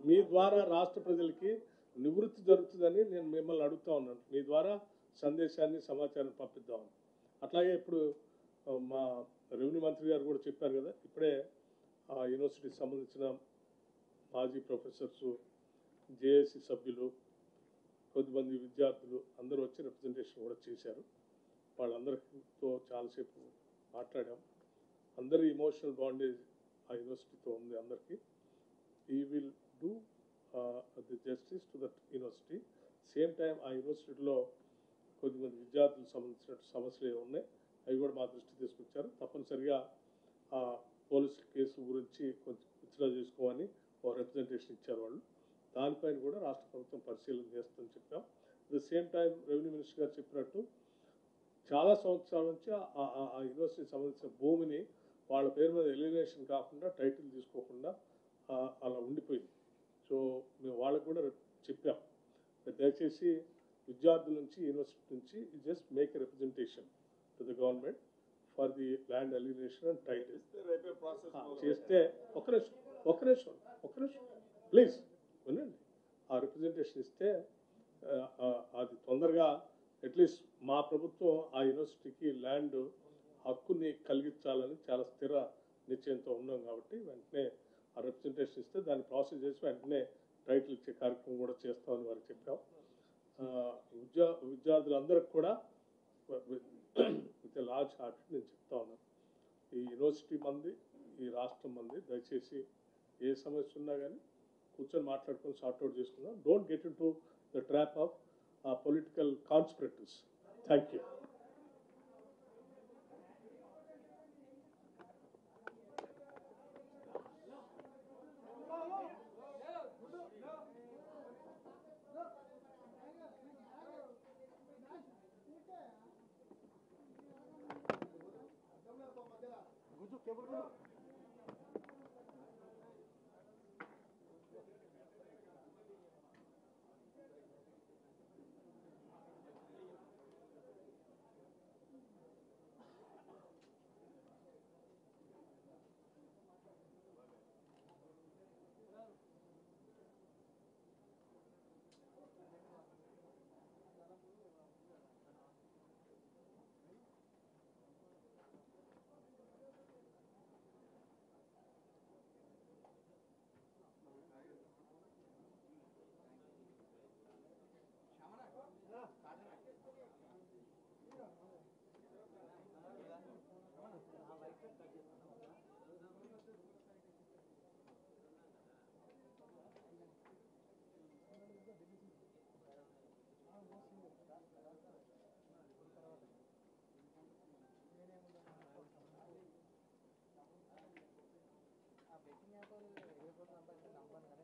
మీ ద్వారా రాష్ట్ర ప్రజలకి నివృత్తి జరుగుతుందని నేను మిమ్మల్ని అడుగుతా ఉన్నాను. మీ ద్వారా సందేశాన్ని, సమాచారం పంపిద్దామని. అట్లాగే ఇప్పుడు మా రెవెన్యూ మంత్రి గారు కూడా చెప్పారు కదా, ఇప్పుడే ఆ యూనివర్సిటీకి సంబంధించిన మాజీ ప్రొఫెసర్స్, జేఏసీ సభ్యులు, కొద్దిమంది విద్యార్థులు అందరూ వచ్చి రిప్రజెంటేషన్ కూడా చేశారు. వాళ్ళందరితో చాలాసేపు మాట్లాడాం. అందరి ఇమోషనల్ బాండేజ్ ఆ యూనివర్సిటీతో ఉంది అందరికీ. ఈ will do the justice to that university. Same time ఆ యూనివర్సిటీలో కొద్దిమంది విద్యార్థులకు సంబంధించిన సమస్యలు ఉన్నాయి, అవి కూడా మా దృష్టికి తీసుకొచ్చారు. తప్పనిసరిగా ఆ పోలీసు కేసు గురించి కొంచెం విత్డ్రా చేసుకోమని ఒక రిప్రజెంటేషన్ ఇచ్చారు వాళ్ళు. దానిపైన కూడా రాష్ట్ర ప్రభుత్వం పరిశీలన చేస్తుందని చెప్పాం. At the same time revenue minister గారు చెప్పినట్టు చాలా సంవత్సరాల నుంచి ఆ యూనివర్సిటీకి సంబంధించిన భూమిని వాళ్ళ పేరు మీద ఎలిమినేషన్ కాకుండా, టైటిల్ తీసుకోకుండా అలా ఉండిపోయింది. సో మేము వాళ్ళకు కూడా చెప్పాం, దయచేసి విద్యార్థుల నుంచి, యూనివర్సిటీ నుంచి just make a representation to the government for the land elimination and title చేస్తే ఒక నిమిషం ప్లీజ్ వినండి. ఆ రిప్రజెంటేషన్ ఇస్తే అది తొందరగా అట్లీస్ట్ మా ప్రభుత్వం ఆ యూనివర్సిటీకి ల్యాండ్ హక్కుని కలిగించాలని చాలా స్థిర నిశ్చయంతో ఉన్నాం. కాబట్టి వెంటనే ఆ రిప్రజెంటేషన్ ఇస్తే దాన్ని ప్రాసెస్ చేసి వెంటనే టైటిల్ ఇచ్చే కార్యక్రమం కూడా చేస్తామని వారికి చెప్పాం. విద్యార్థులందరికీ కూడా విత్ లార్జ్ హార్ట్ నేను చెప్తా ఉన్నాను, ఈ యూనివర్సిటీ మంది, ఈ రాష్ట్రం మంది, దయచేసి ఏ సమస్య ఉన్నా కానీ కూర్చొని మాట్లాడుకొని సార్ట్అవుట్ చేసుకుందాం. Don't get into the trap of political conspiracies. Thank you. ఆ బెట్టింగ్ యాప్ వాళ్ళు ఏ ఫోన్ సంపాదించిన నంబర్